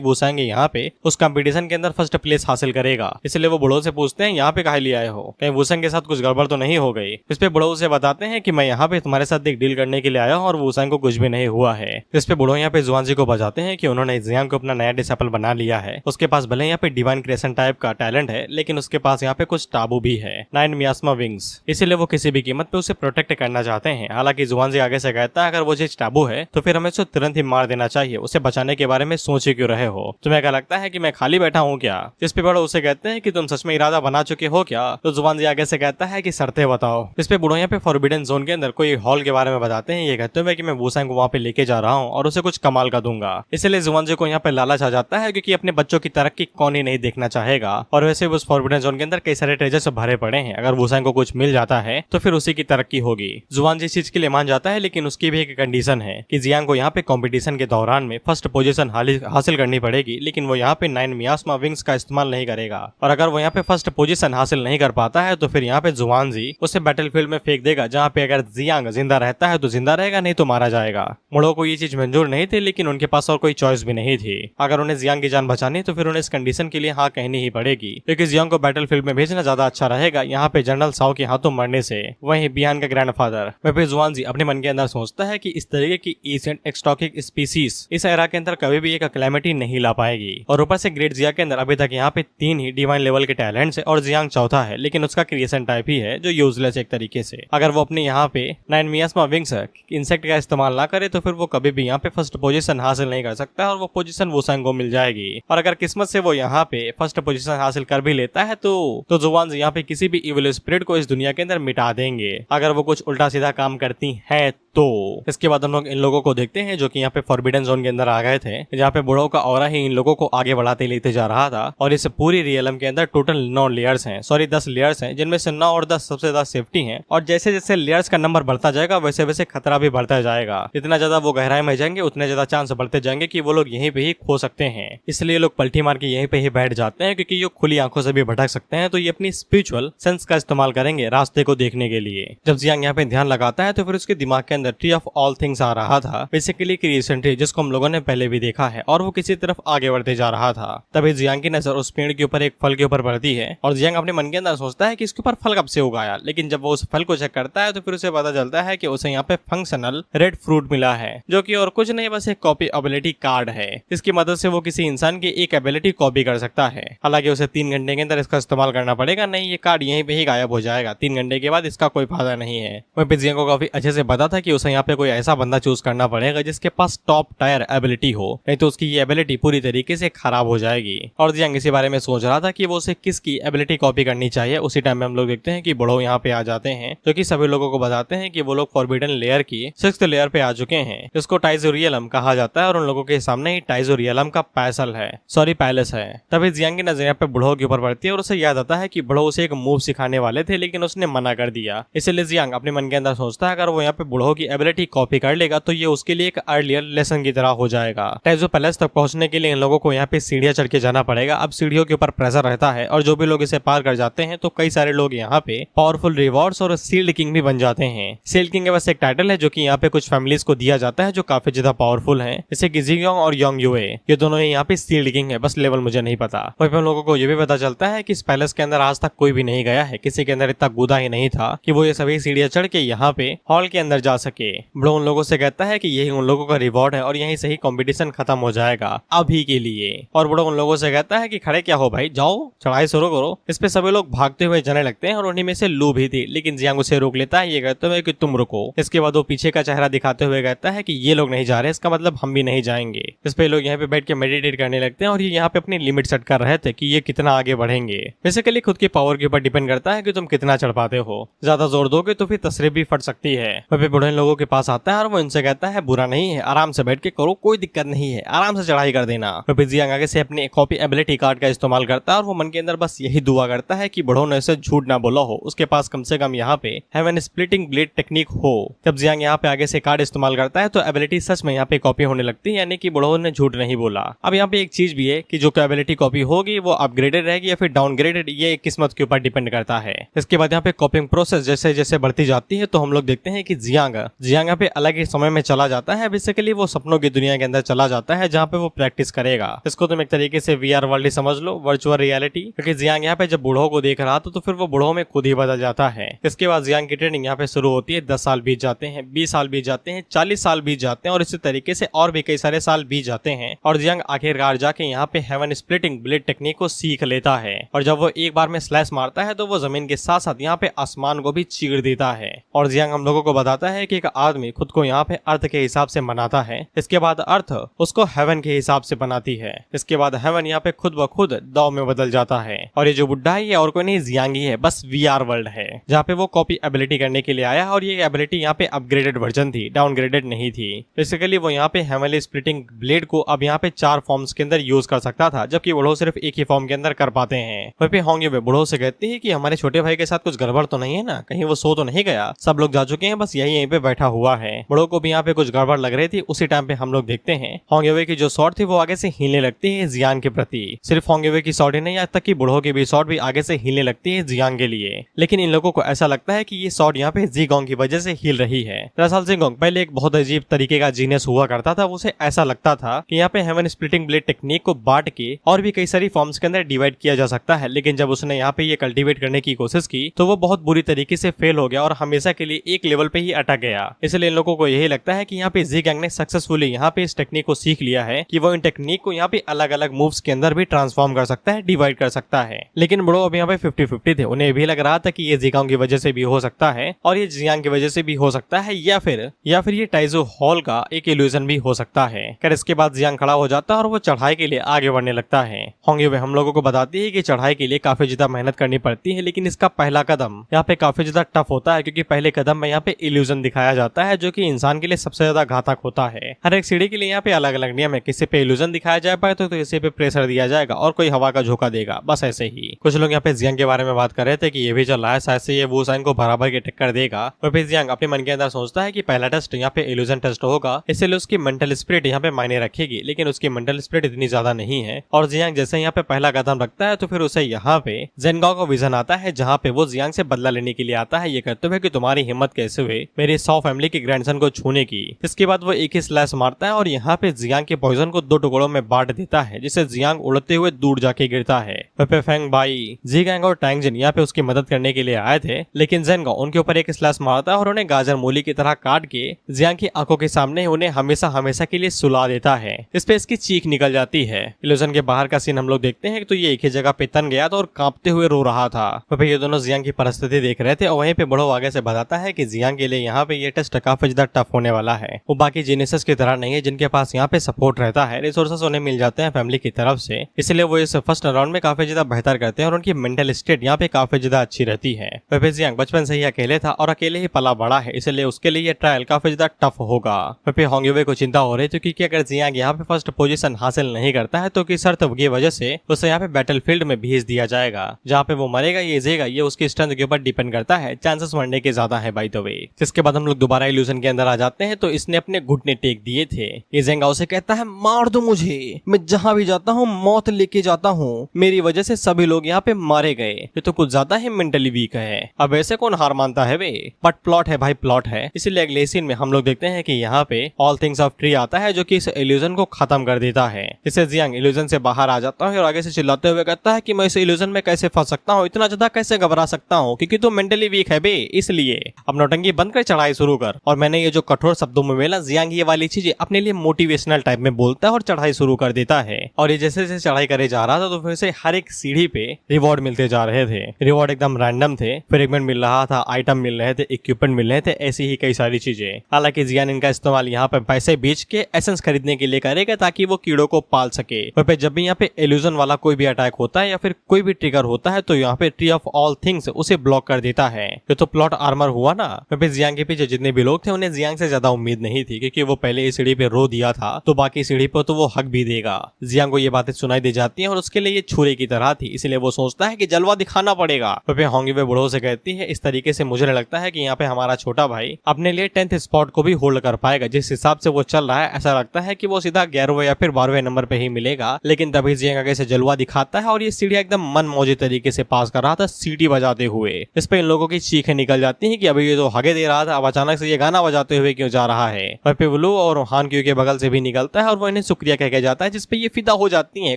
वुसेंग यहाँ पे उस कंपटीशन के अंदर फर्स्ट प्लेस हासिल करेगा। इसलिए वो बड़ो से पूछते हैं, यहाँ पे काहे लिए आए हो, कहीं वुसेंग के साथ कुछ गड़बड़ तो नहीं हो गई। इस पे बड़ो से बताते हैं कि मैं यहाँ पे तुम्हारे साथ एक डील करने के लिए आया हूँ और वुसेंग को कुछ भी नहीं हुआ है। इस पे बड़ो यहाँ पे जुआनजी को बताते हैं कि उन्होंने जियांग को अपना नया डिसाइपल बना लिया है। उसके पास भले यहाँ पे डिवाइन क्रिएशन टाइप का टैलेंट है, लेकिन उसके पास यहाँ पे कुछ टाबू भी है, 9 मियास्मा विंग्स। इसीलिए वो किसी भी कीमत पे उसे प्रोटेक्ट करना चाहते हैं। हालांकि जुआनजी आगे से कहता है, अगर वो चीज टाबू है तो फिर हमें उसे तुरंत ही मार देना चाहिए, उसे बचाने के बारे में सोच ही क्यों रहे हो, तुम्हें क्या लगता है कि मैं खाली बैठा हूँ क्या। जिस पे बड़ो उसे कहते हैं कि तुम सच में इरादा बना चुके हो क्या, तो जुआनजी आगे से कहता है कि शर्तें बताओ। इस पे बूढ़ो यहाँ पे फॉरबिडन जोन के अंदर कोई हॉल के बारे में बताते हैं। ये कहते हुए कि मैं वुसेंग को वहाँ पे लेके जा रहा हूँ और उसे कुछ कमाल का दूंगा। इसलिए जुआनजी को यहाँ पे लालच आ जाता है, क्योंकि अपने बच्चों की तरक्की कौन ही नहीं देखना चाहेगा। और वैसे उस फॉरबिडन जोन के अंदर कई सारे ट्रेजर्स भरे पड़े हैं, अगर वुसेंग को कुछ मिल जाता है तो फिर उसी की तरक्की होगी। जुआनजी इस चीज के लिए मान जाता है, लेकिन उसकी भी एक कंडीशन है कि जियांग को यहाँ पे कंपटीशन के दौरान में फर्स्ट पोजीशन हासिल करनी पड़ेगी, लेकिन वो यहाँ पे 9 मियास्मा विंग्स का इस्तेमाल नहीं करेगा। और अगर वो यहाँ पे फर्स्ट पोजीशन हासिल नहीं कर पाता है तो फिर यहाँ पे जुआनजी उसे बैटलफील्ड में फेंक देगा, जहाँ पे अगर जियांग जिंदा रहता है तो जिंदा रहेगा, नहीं तो मारा जाएगा। मुड़ो को ये चीज मंजूर नहीं थी, लेकिन उनके पास और कोई चॉइस भी नहीं थी। अगर उन्हें जियांग की जान बचानी तो फिर उन्हें इस कंडीशन के लिए हाँ कहनी ही पड़ेगी, क्योंकि जियांग को बैटलफील्ड में भेजना ज्यादा अच्छा रहेगा यहाँ पे जनरल साओ के हाथों मरने से। वहीं बियान का ग्रैंडफादर वह भी जुआनजी अपने मन के अंदर सोचता है कि इस तरीके की एशियन एक्सटॉकिक स्पीसीज इस एरा के अंदर कभी भी एक कैलेमिटी नहीं ला पाएगी। और ऊपर से ग्रेट जिया के अंदर अभी तक यहाँ पे 3 ही डिवाइन लेवल के टैलेंट्स है और जियांग चौथा है, लेकिन उसका क्रिएशन टाइप ही है जो यूजलेस एक तरीके से। अगर वो अपने यहाँ पे 9 मियास्मा विंग्स इंसेक्ट का इस्तेमाल ना करे तो फिर वो कभी भी यहाँ पे फर्स्ट पोजीशन हासिल नहीं कर सकता और वो पोजीशन वुसेंग को मिल जाएगी। और अगर किस्मत से वो यहाँ पे फर्स्ट पोजीशन हासिल कर भी लेता है तो जुआनजी यहाँ पे किसी भी इविल स्पिरिट को इस दुनिया के अंदर मिटा देंगे, अगर वो कुछ उल्टा सीधा काम करती है तो। इसके बाद हम लोग इन लोगों को देखते हैं जो कि यहाँ पे फॉरबिडन जोन के अंदर आ गए थे, जहाँ पे बूढ़ों का ऑरा ही इन लोगों को आगे बढ़ाते लेते जा रहा था। और इस पूरी रियलम के अंदर टोटल 9 लेयर्स हैं, सॉरी 10 लेयर्स हैं, जिनमें से 9 और 10 सबसे ज्यादा सेफ्टी हैं। और जैसे जैसे लेयर्स का नंबर बढ़ता जाएगा वैसे वैसे खतरा भी बढ़ता जाएगा। जितना ज्यादा वो गहराई में जाएंगे उतने ज्यादा चांस बढ़ते जाएंगे कि वो लोग यहीं पे ही खो सकते हैं। इसलिए लोग पलटी मार के यहीं पे ही बैठ जाते हैं, क्योंकि ये खुली आंखों से भी भटक सकते हैं, तो ये अपनी स्पिरिचुअल सेंस का इस्तेमाल करेंगे रास्ते को देखने के लिए। जब जियांग यहाँ पे ध्यान लगाता है तो फिर उसके दिमाग के अंदर ट्री ऑफ ऑल थिंग्स आ रहा था, बेसिकली क्रिएशन ट्री, जिसको हम लोगों ने पहले भी देखा है, और वो किसी तरफ आगे बढ़ते जा रहा था। तभी जियांग की नजर उस पेड़ के ऊपर एक फल के ऊपर पड़ती है और जियांग अपने मन के अंदर सोचता है कि इसके ऊपर फल कब से उगाया। लेकिन जब वो उस फल को चेक करता है तो फिर उसे पता चलता है कि उसे यहाँ पे फंक्शनल रेड फ्रूट मिला है, जो कि और कुछ नहीं बस एक कॉपी एबिलिटी कार्ड है, जिसकी मदद से वो किसी इंसान की एक एबिलिटी कॉपी कर सकता है। हालांकि उसे 3 घंटे के अंदर इसका इस्तेमाल करना पड़ेगा, नहीं ये कार्ड यहीं पे ही गायब हो जाएगा। 3 घंटे के बाद इसका कोई फायदा नहीं है। वहीं जियांग को काफी अच्छे से पता था कि उसे यहाँ पे कोई ऐसा बंदा चूज करना पड़ेगा जिसके पास टॉप टायर एबिलिटी हो, नहीं तो उसकी ये एबिलिटी पूरी तरीके से खराब हो जाएगी। और जियांग इसी बारे में सोच रहा था कि वो उसे किसकी एबिलिटी कॉपी करनी चाहिए। उसी टाइम में हम लोग देखते हैं कि बड़ो यहाँ पे आ जाते हैं, जो कि सभी लोगों को बताते हैं कि वो लोग फॉरबिडन लेयर की 6th लेयर पे आ चुके हैं, जिसको टाइजोरियलम कहा जाता है, और उन लोगों के सामने ही टाइजोरियलम का पैलेस है। तभी जियांग की नजर यहाँ पे बड़ो के ऊपर पड़ती है और उसे याद आता है कि बड़ो उसे एक मूव सिखाने वाले थे, लेकिन उसने मना कर दिया। इसलिए जियांग अपने मन के अंदर सोचता है अगर वो यहाँ पे बड़ो की एबिलिटी कॉपी कर लेगा तो ये उसके लिए एक अर्लियर लेसन की तरह हो जाएगा। टाइजो पैलेस तक पहुंचने के लिए इन लोगों को यहाँ पे सीढ़ियां चढ़ के जाना पड़ेगा। अब सीढ़ियों के ऊपर प्रेशर रहता है और जो भी लोग इसे पार कर जाते हैं तो कई सारे लोग यहाँ पे पावरफुल रिवॉर्ड्स और सील्ड किंग भी बन जाते हैं। सील्ड किंग के बस एक टाइटल है जो कि यहाँ पे कुछ फैमिलीज को दिया जाता है जो काफी ज्यादा पावरफुल है, जैसे कि जियोंग और योंग यूए, ये दोनों यहाँ पे सील्ड किंग है, बस लेवल मुझे नहीं पता। वहीं पे हम लोगों को ये भी पता चलता है कि इस पैलेस के अंदर आज तक कोई भी नहीं गया है, किसी के अंदर इतना कूदा ही नहीं था कि वो ये सभी सीढ़ियां चढ़ के यहाँ पे हॉल के अंदर जा सके। बड़ो उन लोगों से कहता है कि यही उन लोगों का रिवॉर्ड है और यहीं से ही कंपटीशन खत्म हो जाएगा अभी के लिए। और बड़ो उन लोगों से कहता है कि खड़े क्या हो भाई, जाओ चढ़ाई शुरू करो। इस पे सभी लोग भागते हुए जाने लगते हैं और उन्हीं में से लू भी थी, लेकिन जियांग उसे रोक लेता है ये कहते हुए कि तुम रुको। इसके बाद वो पीछे का चेहरा दिखाते हुए कहता है कि ये लोग नहीं जा रहे, इसका मतलब हम भी नहीं जाएंगे। इस पे लोग यहाँ पे बैठ के मेडिटेट करने लगते हैं और ये यहाँ पे अपनी लिमिट सेट कर रहे थे कि ये कितना आगे बढ़ेंगे। बेसिकली खुद की पावर के ऊपर डिपेंड करता है कि तुम कितना चढ़ पाते हो। ज्यादा जोर दोगे तो फिर तस्रीर भी फट सकती है। वह बूढ़े लोगों के पास आता है और वो इनसे कहता है बुरा नहीं है, आराम से बैठ के करो, कोई दिक्कत नहीं है, आराम से चढ़ाई कर देना। वह जियांग आगे से अपने कॉपी एबिलिटी कार्ड का इस्तेमाल करता है और वो मन के अंदर बस यही दुआ करता है कि बूढ़ों ने इसे झूठ ना बोला हो, उसके पास कम से कम यहाँ पे हेवन स्प्लिटिंग ब्लेड टेक्निक हो। जब जियांग यहाँ पे आगे से कार्ड इस्तेमाल करता है तो एबिलिटी सच में यहाँ पे कॉपी होने लगती है, यानी कि बूढ़ों ने झूठ नहीं बोला। अब यहाँ पे एक चीज भी है कि जो एबिलिटी कॉपी होगी वो अपग्रेडेड रहेगी या फिर डाउनग्रेडेड, ये किस्मत के ऊपर डिपेंड करता है। इसके बाद यहाँ पे कॉपिंग प्रोसेस जैसे जैसे बढ़ती जाती है तो हम लोग देखते हैं कि जियांग यहाँ पे अलग ही समय में चला जाता है। बेसिकली वो सपनों की दुनिया के अंदर चला जाता है जहाँ पे वो प्रैक्टिस करेगा। इसको तुम एक तरीके से वीआर वर्ल्ड ही समझ लो, वर्चुअल रियलिटी। क्योंकि जियांग यहाँ पे जब बूढ़ों को देख रहा था तो फिर वो बूढ़ों में खुद ही बदल जाता है। इसके बाद जियांग की ट्रेनिंग यहाँ पे शुरू होती है। 10 साल बीत जाते हैं, 20 साल बीत जाते हैं, 40 साल बीत जाते हैं और इसी तरीके से और भी कई सारे साल बीत जाते हैं और जियांग आखिरकार जाके यहाँ पे हेवन स्प्लिटिंग ब्लेड टेक्निक को सीख लेता है। और जब वो एक बार में स्लैश मारता है तो वो जमीन के साथ साथ यहाँ पे आसमान को भी चीर देता है। और जियांग हम लोगों को बताता है कि एक आदमी खुद को यहाँ पे अर्थ के हिसाब से मनाता है, इसके बाद अर्थ उसको हेवन के हिसाब से बनाती है। इसके बाद हेवन यहाँ पे खुद ब खुद दाव में बदल जाता है। और ये जो बुड्ढा है ये और कोई नहीं जियांग ही है, बस वीआर वर्ल्ड है जहाँ पे वो कॉपी एबिलिटी करने के लिए आया और ये एबिलिटी यहाँ पे अपग्रेडेड वर्जन थी, डाउनग्रेडेड नहीं थी। बेसिकली वो यहाँ पे हेवनली स्प्लिटिंग ब्लेड को अब यहाँ पे 4 फॉर्म्स के अंदर यूज कर सकता था, जबकि बूढ़ो सिर्फ एक ही फॉर्म के अंदर कर पाते हैं। वहीं पे होंगे वे बूढ़ो से कहती है कि हमारे छोटे भाई के साथ कुछ गड़बड़ तो नहीं है ना, कहीं वो सो तो नहीं गया, सब लोग जा चुके हैं, बस यहीं पे बैठा हुआ है। बूढ़ो को भी यहाँ पे कुछ गड़बड़ लग रही थी। उसी टाइम पे हम लोग देखते हैं होंगे की जो शॉट थी वो आगे से हिलने लगती है जियांग के प्रति। सिर्फ होंगे की शॉट ही नहीं, यहाँ तक कि बूढ़ो की भी शॉट भी आगे से हिलने लगती है जियांग के लिए। लेकिन इन लोगों को ऐसा लगता है कि ये शॉट यहाँ पे ज़ीगोंग की वजह से हिल रही है। दरअसल ज़ीगोंग पहले एक बहुत अजीब तरीके का जीनियस हुआ करता था। उसे ऐसा लगता था कि यहाँ पे हेवन स्प्लिटिंग ब्लेड टेक्निक को बांट के और भी कई सारी फॉर्म्स के अंदर डिवाइड किया जा सकता है, लेकिन जब उसने यहाँ पे ये कल्टीवेट करने की कोशिश की तो वो बहुत बुरी तरीके से फेल हो गया और हमेशा के लिए एक लेवल पे ही अटक गया। इसलिए इन लोगों को यही लगता है कि यहाँ पे ज़ीगोंग ने सक्सेसफुली यहाँ पे इस टेक्निक को सीख लिया है कि वो इन टेक्निक को यहाँ पे अलग अलग मूव्स के अंदर भी ट्रांसफॉर्म कर सकता है, डिवाइड कर सकता है। लेकिन बड़ो अब यहाँ पे 50-50 थे। उन्हें भी लग रहा था कि ये ज़ीगोंग की वजह से भी हो सकता है और ये जियांग की वजह से भी हो सकता है, या फिर ये टाइजो हॉल का एक इल्यूजन भी हो सकता है। खैर इसके बाद जियांग खड़ा हो जाता है और वो चढ़ाई के लिए आगे बढ़ने लगता है। होंगे वे हम लोगों को बताती है कि चढ़ाई के लिए काफी ज्यादा मेहनत करनी पड़ती है, लेकिन इसका पहला कदम यहाँ पे काफी ज्यादा टफ होता है, क्योंकि पहले कदम में यहाँ पे इल्यूजन दिखाया जाता है जो कि इंसान के लिए सबसे ज्यादा घातक होता है। हर एक सीढ़ी के लिए यहाँ पे अलग अलग नियम है, किसी पे इल्यूजन दिखाया जाए पाए तो किसी पे प्रेशर दिया जाएगा और कोई हवा का झोंका देगा, बस ऐसे ही। कुछ लोग यहाँ पे जियांग के बारे में बात कर रहे थे कि ये भी चल रहा है, शायद से ये वो साइन को बराबर की टक्कर देगा। और फिर जियांग अपने मन के अंदर सोचता है कि पहला टेस्ट यहाँ पे इल्यूजन टेस्ट होगा, इसलिए उसकी मेंटल स्पिरिट यहाँ पे मायने रखेगी, लेकिन उसकी मेंटल स्पिरिट इतनी ज्यादा नहीं है। और जियांग जैसे यहाँ पे पहला कदम रखता है तो फिर उसे यहाँ पे ज़ेनगाओ का विजन आता है, जहाँ पे वो जियांग से बदला लेने के लिए आता है, ये कहते हुए कि तुम्हारी हिम्मत कैसे हुई मेरी 100 फैमिली के ग्रैंडसन को छूने की। इसके बाद वो एक ही स्लैश मारता है और यहाँ पे जियांग के पॉइजन को 2 टुकड़ों में बांट देता है, जिससे जियांग उड़ते हुए दूर जाके गिरता है। पे फेंग बाई, ज़ीगोंग और टैंगजिन यहाँ पे उसकी मदद करने के लिए आए थे, लेकिन ज़ेनगाओ उनके ऊपर एक स्लैश मारता है और उन्हें गाजर मूली की तरह काट के जियांग की आंखों के सामने उन्हें हमेशा हमेशा के लिए सुला देता है। इस पे इसकी चीख निकल जाती है। इल्यूजन के बाहर का सीन हम लोग देखते हैं तो ये एक ही जगह पे तन गया था और कांपते हुए रो रहा था। वह ये दोनों जियांग की परिस्थिति देख रहे थे और वहीं पे बड़ो आगे से बताता है कि जियांग के लिए यहाँ पे ये टेस्ट काफी ज्यादा टफ होने वाला है। वो बाकी जीनियसेस की तरह नहीं है जिनके पास यहाँ पे सपोर्ट रहता है, रिसोर्सेस उन्हें मिल जाते हैं फैमिली की तरफ से, इसलिए वो इस फर्स्ट राउंड में काफी ज्यादा बेहतर करते हैं और उनकी मेंटल स्टेट यहाँ पे काफी ज्यादा अच्छी रहती है। वह जियांग बचपन से ही अकेले था और अकेले ही पला बड़ा है, इसलिए उसके लिए ये ट्रायल काफी ज्यादा टफ होगा। वह होंगे को चिंता हो रही थी क्योंकि अगर जियांग यहाँ पे फर्स्ट पोजीशन हासिल नहीं करता है तो की शर्त की वजह से उसे यहाँ पे बैटलफील्ड में भेज दिया जाएगा, जहाँ पे वो मरेगा ये जीगा, ये उसकी स्ट्रेंथ के ऊपर डिपेंड करता है, चांसेस मरने के ज्यादा है बाय द वे। जिसके बाद हम लोग दोबारा इल्यूजन के अंदर आ जाते हैं तो इसने अपने घुटने टेक दिए थे। ये ज़ेनगाओ से कहता है मार दो मुझे, मैं जहाँ भी जाता हूँ मौत लेके जाता हूँ, मेरी वजह से सभी लोग यहाँ पे मारे गए, ये तो कुछ ज्यादा ही मेंटली वीक है। अब ऐसे कौन हार मानता है वे, बट प्लॉट है भाई, प्लॉट है। इसलिए अगले सीन में हम लोग देखते हैं कि यहाँ पे ऑल थिंग्स ऑफ ट्री आता है जो कि इस इल्यूजन को खत्म कर देता है। इससे जियांग इल्यूजन से बाहर आ जाता है और आगे से चिल्लाते हुए कहता है कि मैं इस इल्यूजन में कैसे फंस सकता हूँ, इतना ज्यादा कैसे घबरा सकता हूँ, क्योंकि तू मेंटली वीक है बे, इसलिए अब नौटंकी बंद कर चढ़ाई शुरू कर। और मैंने ये जो कठोर शब्दों में बोला, जियांग ये वाली चीजें अपने लिए मोटिवेशनल टाइप में बोलता है और चढ़ाई शुरू कर देता है। और ये जैसे जैसे चढ़ाई करे जा रहा था तो फिर से हर एक सीढ़ी पे रिवॉर्ड मिलते जा रहे थे। रिवॉर्ड एकदम रैंडम थे, फ्रेगमेंट मिल रहा था, आइटम मिल रहे थे, इक्विपमेंट मिल रहे थे, ऐसी ही कई सारी चीजें। हालांकि जियान इनका इस्तेमाल यहाँ पे पैसे बेच के एसेंस खरीदने के लिए करेगा ताकि वो कीड़ों को पाल सके। वहाँ पे जब भी यहाँ पे इल्यूजन वाला कोई भी अटैक होता है या फिर कोई भी ट्रिगर होता है तो यहाँ पे ट्री ऑफ ऑल थिंग्स उसे ब्लॉक कर देता है। ये तो प्लॉट आर्मर हुआ ना। वहाँ पे जियांग के पीछे जितने भी लोग थे उन्हें जियांग से ज्यादा उम्मीद नहीं थी, क्योंकि वो पहले इस सीढ़ी पे रो दिया था तो बाकी सीढ़ी पे तो वो हक भी देगा। जियांग को ये बातें सुनाई दे जाती हैं और उसके लिए ये छुरे की तरह थी, इसलिए वो सोचता है कि जलवा दिखाना पड़ेगा। वहाँ पे होंगी बूढ़ों से कहती है, इस तरीके से मुझे लगता है कि यहाँ पे हमारा छोटा भाई अपने लिए 10th स्पॉट को भी होल्ड कर पाएगा। जिस हिसाब से वो चल रहा है ऐसा लगता है कि वो सीधा 11वें या फिर 12वें नंबर पे ही मिलेगा। लेकिन तभी जियांग आगे से जलवा दिखाता है और ये सीढ़ियां एकदम मन मौजी तरीके से पास कर रहा था सीटी बजाते हुए। इस पे इन लोगों की चीखें निकल जाती है कि अभी ये तो हगे दे रहा था, अब अचानक से ये गाना बजाते हुए क्यों जा रहा है। वहाँ पे ब्लू और हान क्यू के बगल से भी निकलता है और वो इन्हें शुक्रिया कह के जाता है, जिसपे ये फिदा हो जाती है,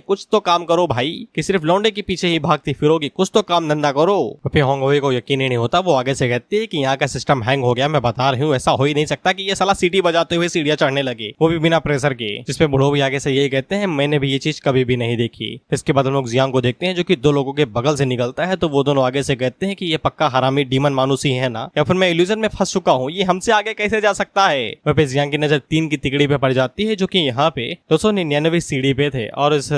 कुछ तो काम करो भाई, कि सिर्फ लौंडे के पीछे ही भागती फिरोगी, कुछ तो काम धंधा करो। फिर होंगवे को यकीन ही नहीं होता, वो आगे से कहती है कि यहाँ का सिस्टम हैंग हो गया, मैं बता रही हूँ ऐसा हो ही नहीं सकता कि ये साला सीटी बजाते हुए सीढ़ियां चढ़ने लगे, वो भी बिना प्रेशर के। जिसपे बुढ़ो भी आगे से यही कहते हैं, मैंने भी ये चीज कभी भी नहीं देखी। इसके बाद हम लोग जियांग को देखते हैं जो कि दो लोगों के बगल से निकलता है, तो वो दोनों आगे से कहते हैं कि ये पक्का हरामी डीमन मानुस ही है ना, या फिर मैं इल्यूजन में फंस चुका हूँ, ये हमसे आगे कैसे जा सकता है। वहाँ पे जियांग की नजर 3 की तिकड़ी पे पड़ जाती है जो कि यहाँ पे 299 सीढ़ी पे थे और इस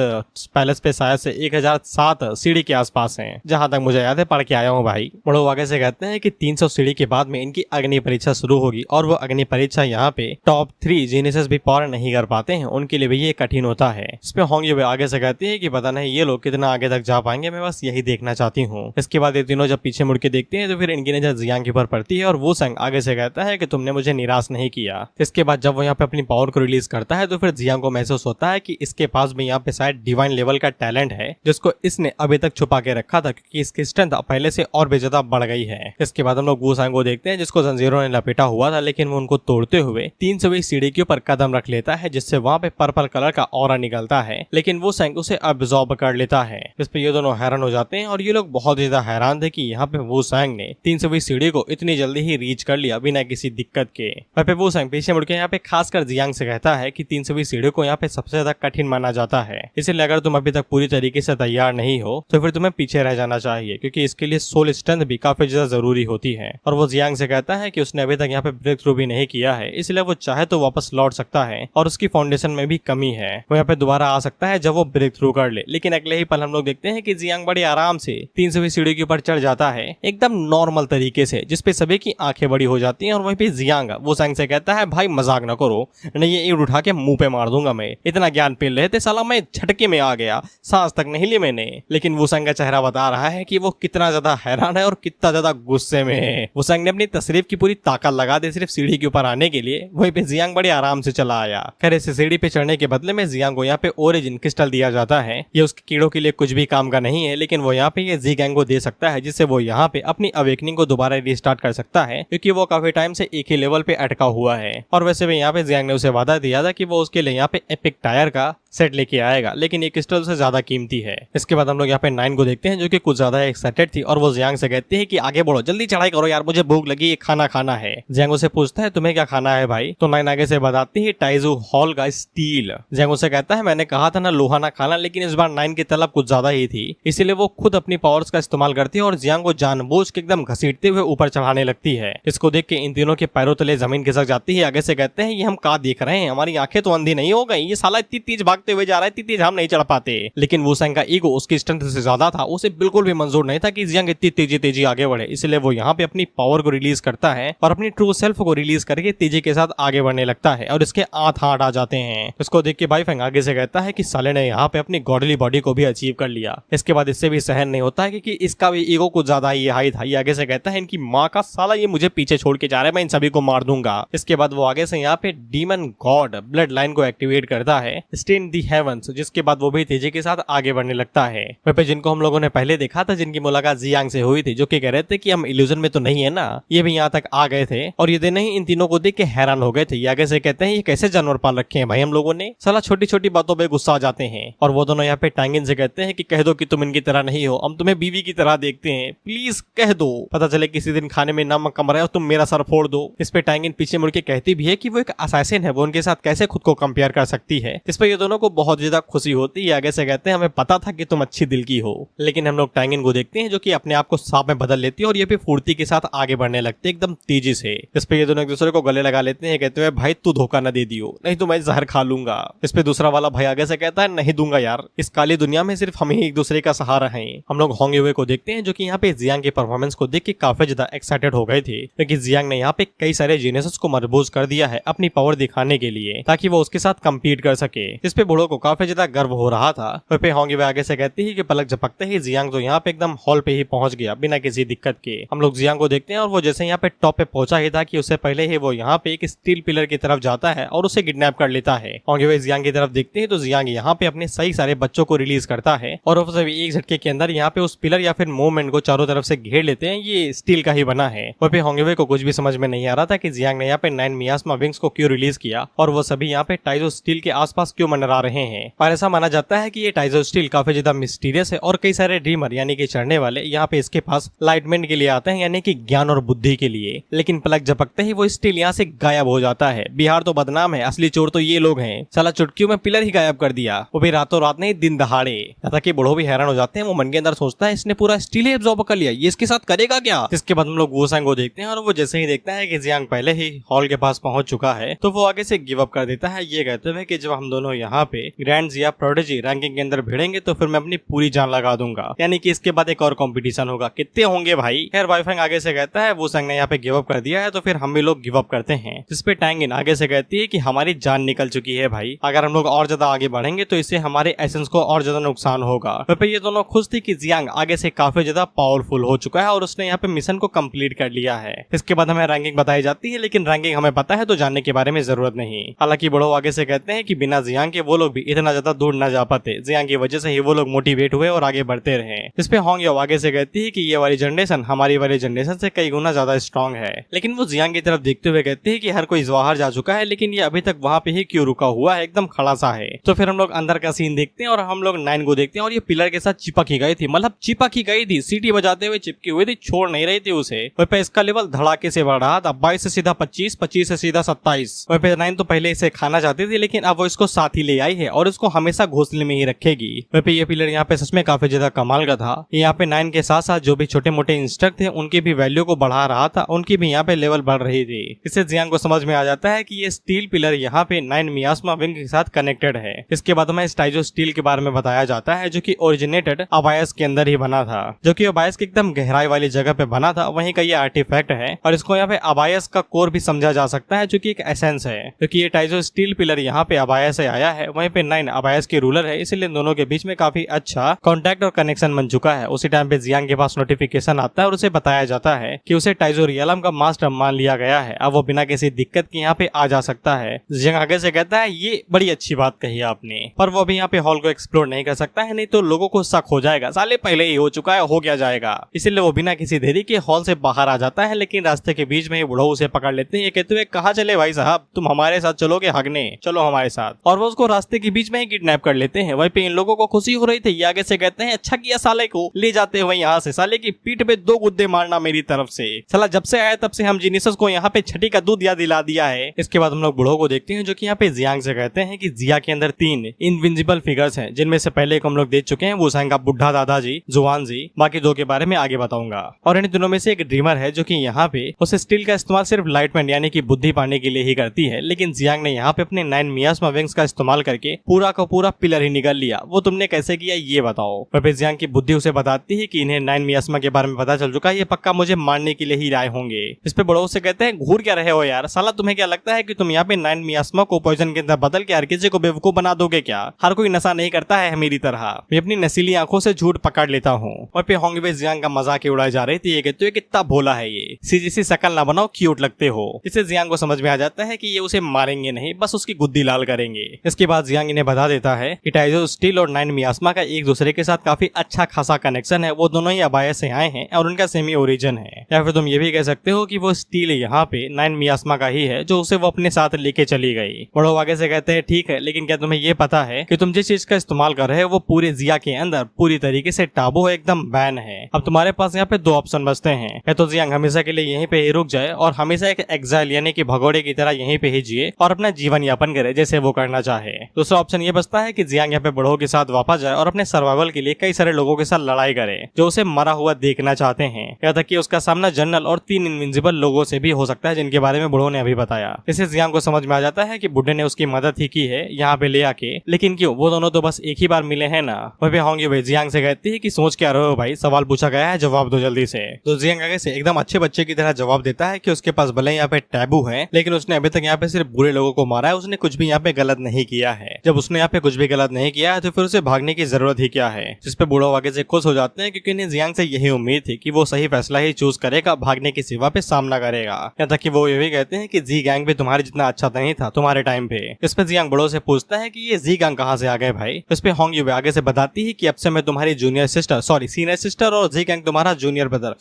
पैलेस पे शायद से 1007 सीढ़ी के आसपास हैं, जहां तक मुझे याद है, पढ़ के आया हूँ भाई। बड़ो आगे से कहते हैं कि 300 सीढ़ी के बाद में इनकी अग्नि परीक्षा शुरू होगी और वो अग्नि परीक्षा यहाँ पे टॉप 3 जीनियस भी पार नहीं कर पाते हैं, उनके लिए भी ये कठिन होता है। इसमें होंगे आगे से कहती है कि पता नहीं ये लोग कितना आगे तक जा पाएंगे, मैं बस यही देखना चाहती हूँ। इसके बाद ये तीनों जब पीछे मुड़ के देखते हैं तो फिर इनकी नजर जियांग के ऊपर पड़ती है और वो संग आगे से कहता है कि तुमने मुझे निराश नहीं किया। इसके बाद जब वो यहाँ पे अपनी पावर को रिलीज करता है तो फिर जियांग को महसूस होता है कि इसके पास भी यहाँ पे शायद डिवाइन लेवल का टैलेंट है जिसको इसने अभी तक छुपा के रखा था, क्योंकि इसकी स्ट्रेंथ पहले से और भी ज्यादा बढ़ गई है। इसके बाद हम लोग वो संग को देखते हैं जिसको जंजीरों ने लपेटा हुआ था, लेकिन वो उनको तोड़ते हुए 300वीं सीढ़ी के ऊपर कदम रख लेता है, जिससे वहाँ पे पर्पल कलर का ऑरा निकलता है, लेकिन वो संग उसे अब्सॉर्ब कर लेता है। इस पे ये दोनों हैरान हो जाते हैं और ये लोग बहुत ज्यादा हैरान थे कि यहाँ पे वो संग ने 300वीं सीढ़ी को इतनी जल्दी ही रीच कर लिया बिना किसी दिक्कत के। वहाँ पे वो संग पीछे मुड़ के यहाँ पे खासकर जियांग से कहता है कि 300वीं सीढ़ी को यहाँ पे सबसे ज्यादा कठिन माना जाता है, इसलिए अगर तुम अभी तक पूरी तरीके से तैयार नहीं हो तो फिर तुम्हें पीछे रह जाना चाहिए, क्योंकि इसके लिए सोल स्ट्रेंथ भी काफी ज्यादा जरूरी होती है। और वो जियांग से कहता है कि उसने अभी तक यहाँ पे ब्रेक थ्रू भी नहीं किया है, इसलिए वो चाहे तो वापस लौट सकता है और उसकी फाउंडेशन में भी कमी है, वो यहाँ पे दोबारा आ सकता है जब वो ब्रेक थ्रू कर ले। लेकिन अगले ही पल हम लोग देखते हैं कि जियांग बड़े आराम से 300वीं सीढ़ी के ऊपर चढ़ जाता है, एकदम नॉर्मल तरीके से, जिसपे सभी की आंखें बड़ी हो जाती हैं। और वहीं पे जियांग वो संग से कहता है, भाई मजाक न करो, नहीं ये ईंट उठा के मुंह पे मार दूंगा मैं, इतना ज्ञान पेल रहे थे साला, मैं झटके में आ गया, सांस तक नहीं ली मैंने। लेकिन वुसंग का चेहरा बता रहा है कि वो कितना ज्यादा हैरान है और कितना ज्यादा गुस्से में है। वुसंग ने अपनी तशरीफ की पूरी ताकत लगा दी सिर्फ सीढ़ी के ऊपर आने के लिए, वहीं पे जियांग बड़े आराम से चला आया। खैर इस सीढ़ी पे चढ़ने के बदले में जियांग को यहाँ पे ओरिजिन क्रिस्टल दिया जाता है। ये उसके कीड़ों के लिए कुछ भी काम का नहीं है, लेकिन वो यहाँ पे ये ज़ीगैंग को दे सकता है, जिससे वो यहाँ पे अपनी अवेकनिंग को दोबारा रिस्टार्ट कर सकता है, क्योंकि वो काफी टाइम से एक ही लेवल पे अटका हुआ है। और वैसे भी यहाँ पे जियांग ने उसे वादा दिया था कि वो उसके लिए यहाँ पे एपिक टायर का सेट लेके आएगा, लेकिन ये क्रिस्टल से ज्यादा कीमती है। इसके बाद हम लोग यहाँ पे 9 को देखते हैं जो कि कुछ ज्यादा एक्साइटेड थी और वो जियांग से कहती है कि आगे बढ़ो, जल्दी चढ़ाई करो यार, मुझे भूख लगी, ये खाना खाना है। जियांग उसे पूछता है तुम्हें क्या खाना है भाई, तो 9 आगे से बताती है टाइजू हॉल का स्टील। जियांग उसे कहता है मैंने कहा था ना लोहा ना खाना, लेकिन इस बार 9 की तलब कुछ ज्यादा ही थी, इसीलिए वो खुद अपनी पावर्स का इस्तेमाल करती है और जियांग को जानबूझ के एकदम घसीटते हुए ऊपर चढ़ाने लगती है। इसको देख के इन तीनों के पैरों तले जमीन खिसक जाती है। आगे से कहते हैं ये हम क्या देख रहे हैं, हमारी आंखें तो अंधी नहीं हो गई, ये साला इतनी तेज भागते हुए जा रहा है, इतनी तेज हम नहीं चढ़ पाते। लेकिन वुसंग का ईगो उसकी स्ट्रेंथ से ज्यादा था, उसे बिल्कुल भी मंजूर नहीं था कि जियांग इतनी तेजी आगे बढ़े, इसलिए वो यहाँ पे अपनी पावर को रिलीज करता है और अपनी ट्रू सेल्फ को रिलीज करके तेजी के साथ आगे बढ़ने लगता है और इसके हाथ आ जाते हैं। इसको देख के बाईफेंग आगे से कहता है कि साले ने यहाँ पे अपनी गॉडली बॉडी को भी अचीव कर लिया। इसके बाद इससे भी सहन नहीं होता है क्योंकि इसका भी ईगो कुछ ज्यादा ही हाई था। ये आगे से कहता है इनकी माँ का साला ये मुझे पीछे छोड़ के जा रहा है, मैं इन सभी को मार दूंगा। इसके बाद वो आगे से यहाँ पे डीमन गॉड ब्लड लाइन को एक्टिवेट करता है, स्टे इन दी हेवंस, जिसके बाद वो भी तेजी के साथ आगे बढ़ने लगता है। वहाँ पे जिनको हम लोगों ने पहले देखा था, जिनकी मुलाकात जियांग से हुई थी, जो कि कह रहे थे कि हम इल्यूजन में तो नहीं है ना, ये भी यहाँ तक आ गए थे और ये नहीं इन तीनों को देख के हैरान हो गए थे। ये आगे से कहते हैं ये कैसे जानवर पाल रखे हैं भाई हम लोगों ने, साला छोटी छोटी बातों पे गुस्सा आ जाते हैं। और वो दोनों यहाँ पे टांगिन से कहते हैं कि कह दो कि तुम इनकी तरह नहीं हो, हम तुम्हें बीवी की तरह देखते हैं, प्लीज कह दो, पता चले किसी दिन खाने में नमक कम रहा है और तुम मेरा सर फोड़ दो। इस पे टैंगिन पीछे मुड़ के कहती भी है कि वो एक असैसिन है, वो उनके साथ कैसे खुद को कंपेयर कर सकती है। इस पे ये दोनों को बहुत ज्यादा खुशी होती है। आगे से कहते हैं हमें पता था कि तुम अच्छी दिल की हो। लेकिन हम लोग टैंगिन को देखते हैं जो कि अपने आप को सांप में बदल लेती है और ये भी फुर्ती के साथ आगे बढ़ने लगते एकदम तेजी से। इस पे ये दोनों एक दूसरे को गले लगा लेते हैं, कहते हुए भाई तू धोखा न दे दियो, नहीं तो मैं जहर खा लूंगा। इस पे दूसरा वाला भाई आगे से कहता है नहीं दूंगा यार, इस काली दुनिया में सिर्फ हम ही एक दूसरे का सहारा हैं। हम लोग होंगे हुए को देखते हैं जो कि यहाँ पे जियांग के परफॉर्मेंस को देख के काफी ज्यादा एक्साइटेड हो गए थे, क्योंकि जियांग ने यहाँ पे कई सारे जीनियस को मरबूज कर दिया है अपनी पावर दिखाने के लिए, ताकि वो उसके साथ कम्पीट कर सके। इस पे बूढ़ों को काफी ज्यादा गर्व हो रहा था। वहीं पे होंगे हुए आगे से कहते हैं कि पलक झपकते ही जियांग तो यहाँ पे एकदम हॉल पे ही पहुंच गया बिना किसी दिक्कत के। हम लोग जियांग को देखते हैं और वो जैसे यहाँ पे टॉप पे पहुंचा ही था कि उससे पहले ही वो यहाँ पे एक स्टील पिलर की तरफ जाता है और उसे किडनैप कर लेता है। होंगे हुए जियांग की तरफ देखते हैं तो जियांग यहाँ पे अपने सही सारे बच्चों को रिलीज करता है और वो सभी एक झटके के अंदर यहाँ पे उस पिलर या फिर मूवमेंट को चारों तरफ से घेर लेते हैं। ये स्टील का ही बना है। वहीं पे होंगे हुए को कुछ भी समझ में नहीं आ रहा था कि जियांग ने यहाँ पे 9 मियास्मा विंग्स को क्यों रिलीज किया और वो सभी यहाँ पे टाइजो स्टील के आसपास क्यों मंडरा रहे हैं। और ऐसा माना जाता है कि ये टाइजो स्टील काफी ज्यादा मिस्टीरियस है और कई सारे ड्रीमर यानी कि चढ़ने वाले यहाँ पे इसके पास लाइटमेंट के लिए आते हैं, यानी कि ज्ञान और बुद्धि के लिए। लेकिन पलक झपकते ही वो स्टील यहाँ से गायब हो जाता है। बिहार तो बदनाम है, असली चोर तो ये लोग हैं। साला चुटकियों में पिलर ही गायब कर दिया, वो भी रातों रात नहीं दिन दहाड़े। ताकि बूढ़ो भी हैरान हो जाते हैं। वो मन के अंदर सोचता है इसने पूरा स्टील ही एब्जॉर्ब कर लिया, ये इसके साथ करेगा क्या। इसके बाद हम लोग वूसांग को देखते हैं और वो जैसे ही देखता है कि जियांग पहले ही हॉल के पास पहुंच चुका है तो वो आगे से गिव अप कर देता है, ये कहते हुए कि जब हम दोनों यहाँ पे ग्रैंड या प्रोडिजी रैंकिंग के अंदर भिड़ेंगे तो फिर मैं अपनी पूरी जान लगा दूंगा। यानी कि इसके बाद एक और कंपटीशन होगा, कितने होंगे भाई। खैर वाईफांग आगे से कहता है वूसांग ने यहाँ पे गिव अप कर दिया है तो फिर हम भी लोग गिव अप करते हैं। जिसपे टैंगिन आगे से कहती है कि हमारी जान निकल चुकी है भाई, अगर हम लोग और ज्यादा आगे बढ़ेंगे तो इससे हमारे एसेंस को और ज्यादा नुकसान होगा। फिर ये दोनों खुश थी कि जियांग आगे से काफी ज्यादा पावरफुल हो चुका है और उसने यहाँ पे मिशन को कंप्लीट कर लिया है। इसके बाद हमें रैंकिंग बताई जाती है, लेकिन रैंकिंग हमें पता है तो जानने के बारे में जरूरत नहीं। हालांकि बड़ो आगे से कहते हैं कि बिना जियांग के वो लोग भी इतना ज्यादा दूर न जा पाते, जियांग की वजह से ही वो लोग मोटिवेट हुए और आगे बढ़ते रहे। इस पे होंग याओ आगे से कहती है कि ये वाली जनरेशन हमारी वाली जनरेशन से कई गुना ज्यादा स्ट्रॉन्ग है। लेकिन वो जियांग की तरफ देखते हुए कहते हैं कि हर कोई जवाहर जा चुका है, लेकिन ये अभी तक वहाँ पे ही क्यों रुका हुआ है, एकदम खड़ा सा है। तो फिर हम लोग अंदर का सीन देखते हैं और हम लोग 9 को देखते हैं और ये पिलर के साथ चिपक ही गई थी, मतलब चिपक ही गई थी, सीटी बजाते हुए चिपकी हुई थी, छोड़ नहीं रही थी उसे। वहीं पे इसका लेवल धड़ाके से बढ़ रहा था, 22 से सीधा 25, 25 से सीधा 27। वहीं पे 9 तो पहले इसे खाना चाहती थी, लेकिन अब वो इसको साथ ही ले आई है और इसको हमेशा घोंसले में ही रखेगी। वहीं पे ये पिलर यहाँ पे सच में काफी ज्यादा कमाल का था। यहाँ पे 9 के साथ साथ जो भी छोटे मोटे इंस्ट्रक्ट थे उनकी भी वैल्यू को बढ़ा रहा था, उनकी भी यहाँ पे लेवल बढ़ रही थी। इससे जियांग को समझ में आ जाता है कि ये स्टील पिलर यहाँ पे 9 मियास्मा विंग के साथ कनेक्टेड है। इसके बाद हमें टाइजो स्टील के बारे में बताया जाता है जो कि ओरिजिनेटेड अबायस के अंदर ही बना था, जो कि अबायस की एकदम गहराई वाली जगह पे बना था। वहीं का ये आर्टिफैक्ट है और इसको यहाँ पे अबायस का कोर भी समझा जा सकता है, जो कि एक एसेंस है, क्योंकि ये टाइजो स्टील पिलर यहाँ पे अबायस से आया है। वहीं पे 9 अबायस के रूलर है, इसलिए दोनों के बीच में काफी अच्छा कॉन्टैक्ट और कनेक्शन बन चुका है। उसी टाइम पे जियांग के पास नोटिफिकेशन आता है और उसे बताया जाता है कि उसे टाइजो रियलम का मास्टर मान लिया गया है, अब वो बिना किसी दिक्कत के यहाँ पे आ जा सकता है। जियांग आगे से कहता है ये बड़ी अच्छी बात कही आपने, पर वो अभी यहाँ पे हॉल को एक्सप्लोर नहीं कर सकता है, नहीं तो लोगों को शक हो जाएगा, साले पहले ही हो चुका है, हो क्या जाएगा। इसीलिए वो बिना किसी देरी के हॉल से बाहर आ जाता है, लेकिन रास्ते के बीच में बुढ़ऊ उसे पकड़ लेते हैं। ये कहते हुए कहाँ चले भाई साहब, तुम हमारे साथ चलोगे हगने, चलो हमारे साथ। और वो उसको रास्ते के बीच में ही किडनैप कर लेते हैं। वहीं पे इन लोगों को खुशी हो रही थी। ये आगे से कहते हैं अच्छा किया साले को ले जाते हुए यहाँ से, साले की पीठ पे 2 गुद्दे मारना मेरी तरफ से, साला जब से आया तब से हम जीनियस को यहाँ पे छठी का दूध याद दिला दिया है। इसके बाद हम लोग बुढ़ो को देखते हैं जो कि यहाँ पे जियांग से कहते हैं कि जिया के अंदर 3 इनविंजिबल फिगर्स हैं, जिनमें से पहले को हम लोग देख चुके हैं, वूसांग का बुढ़ा दादाजी, जुआन जी, बाकी 2 के बारे में आगे बताऊंगा। और इन दोनों में से एक ड्रीमर है जो कि यहाँ पे उस स्टील का इस्तेमाल सिर्फ लाइटमेंट यानी कि बुद्धि पाने के लिए ही करती है, लेकिन जियांग ने यहाँ पे अपने 9 मियास्मा विंग्स का इस्तेमाल करके पूरा का पूरा पिलर ही निकाल लिया। वो तुमने कैसे किया ये बताओ। फिर जियांग की बुद्धि उसे बताती है कि इन्हें 9 मियास्मा के बारे में पता चल चुका है, ये पक्का मुझे मारने के लिए ही आए होंगे। इस पे बड़ों से कहते हैं घूर क्या रहे हो यार, साला तुम्हें क्या लगता है कि तुम यहाँ पे 9 मियास्मा को पॉइजन के अंदर बदल के हर किसी को बेवकूफ बना दोगे क्या? हर कोई नशा नहीं करता है मेरी तरह, मैं अपनी नशीली आंखों से झूठ पकड़ लेता हूँ। और पे होंगे जियांग का मजाक ही उड़ाई जा रही थी। ये कहते हैं कितना भोला है ये, सीधी सी शकल ना बनाओ, क्यूट लगते हो। इससे जियांग को समझ में आ जाता है कि ये उसे मारेंगे नहीं, बस उसकी गुद्दी लाल करेंगे। इसके बाद जियांग इन्हें बता देता है कि टाइजो स्टील और 9 मियास्मा का एक दूसरे के साथ काफी अच्छा खासा कनेक्शन है, वो दोनों ही अबायस से आए हैं और उनका सेमी ओरिजिन है। या फिर तुम ये भी कह सकते हो कि वो स्टील यहाँ पे 9 मियास्मा का ही है जो उसे वो अपने साथ लेके चली गई। बड़ो आगे से कहते हैं ठीक है, लेकिन क्या तुम्हें ये पता है कि तुम जिस चीज का इस्तेमाल कर रहे हो वो पूरे जिया के अंदर पूरी तरीके से टाबू है, एकदम बैन है। अब तुम्हारे पास यहाँ पे 2 ऑप्शन बचते हैं, या तो जियांग हमेशा के लिए यहीं पे रुक जाए और हमेशा एक एग्जाइल यानी कि भगोड़े की तरह यहीं पे ही जिए और अपना जीवन यापन करे जैसे वो करना चाहे। दूसरा ऑप्शन ये बचता है कि जियांग यहाँ पे बुढ़ो के साथ वापस जाए और अपने सर्वाइवल के लिए कई सारे लोगों के साथ लड़ाई करे जो उसे मरा हुआ देखना चाहते हैं। यहाँ तक कि उसका सामना जनरल और 3 इनविंसिबल लोगों से भी हो सकता है जिनके बारे में बुढ़ो ने अभी बताया। इससे जियांग को समझ में आ जाता है कि बुढ़े ने उसकी मदद ही की है यहाँ पे ले आके, लेकिन क्यों, वो दोनों तो बस एक ही बार मिले हैं ना। वह भी होंगे वे जियांग से कहती है कि सोच क्या रहे हो भाई, सवाल पूछा गया है, जवाब दो जल्दी से। तो जियांग आगे से एकदम अच्छे बच्चे की तरह जवाब देता है कि उसके पास भले यहाँ पे टैबू है लेकिन उसने अभी तक यहाँ पे सिर्फ बुरे लोगों को मारा है, उसने कुछ भी यहाँ पे गलत नहीं किया है। जब उसने यहाँ पे कुछ भी गलत नहीं किया है तो फिर उसे भागने की जरूरत ही क्या है। जिसपे बूढ़ो आगे से खुश हो जाते हैं क्योंकि इन्हें जियांग से यही उम्मीद थी कि वो सही फैसला ही चूज करेगा, भागने की सिवा पे सामना करेगा। यहाँ तक कि वो ये भी कहते हैं कि जी गैंग भी तुम्हारे जितना अच्छा नहीं था तुम्हारे टाइम पे। इस पे जियांग बूढ़ो से पूछता है कि ये जी गैंग कहाँ से आ गए भाई। इस पे होंग यूवे आगे से बताती है कि अब से मैं तुम्हारी junior sister sorry senior sister और जी गैंग तुम्हारा जूनियर ब्रदर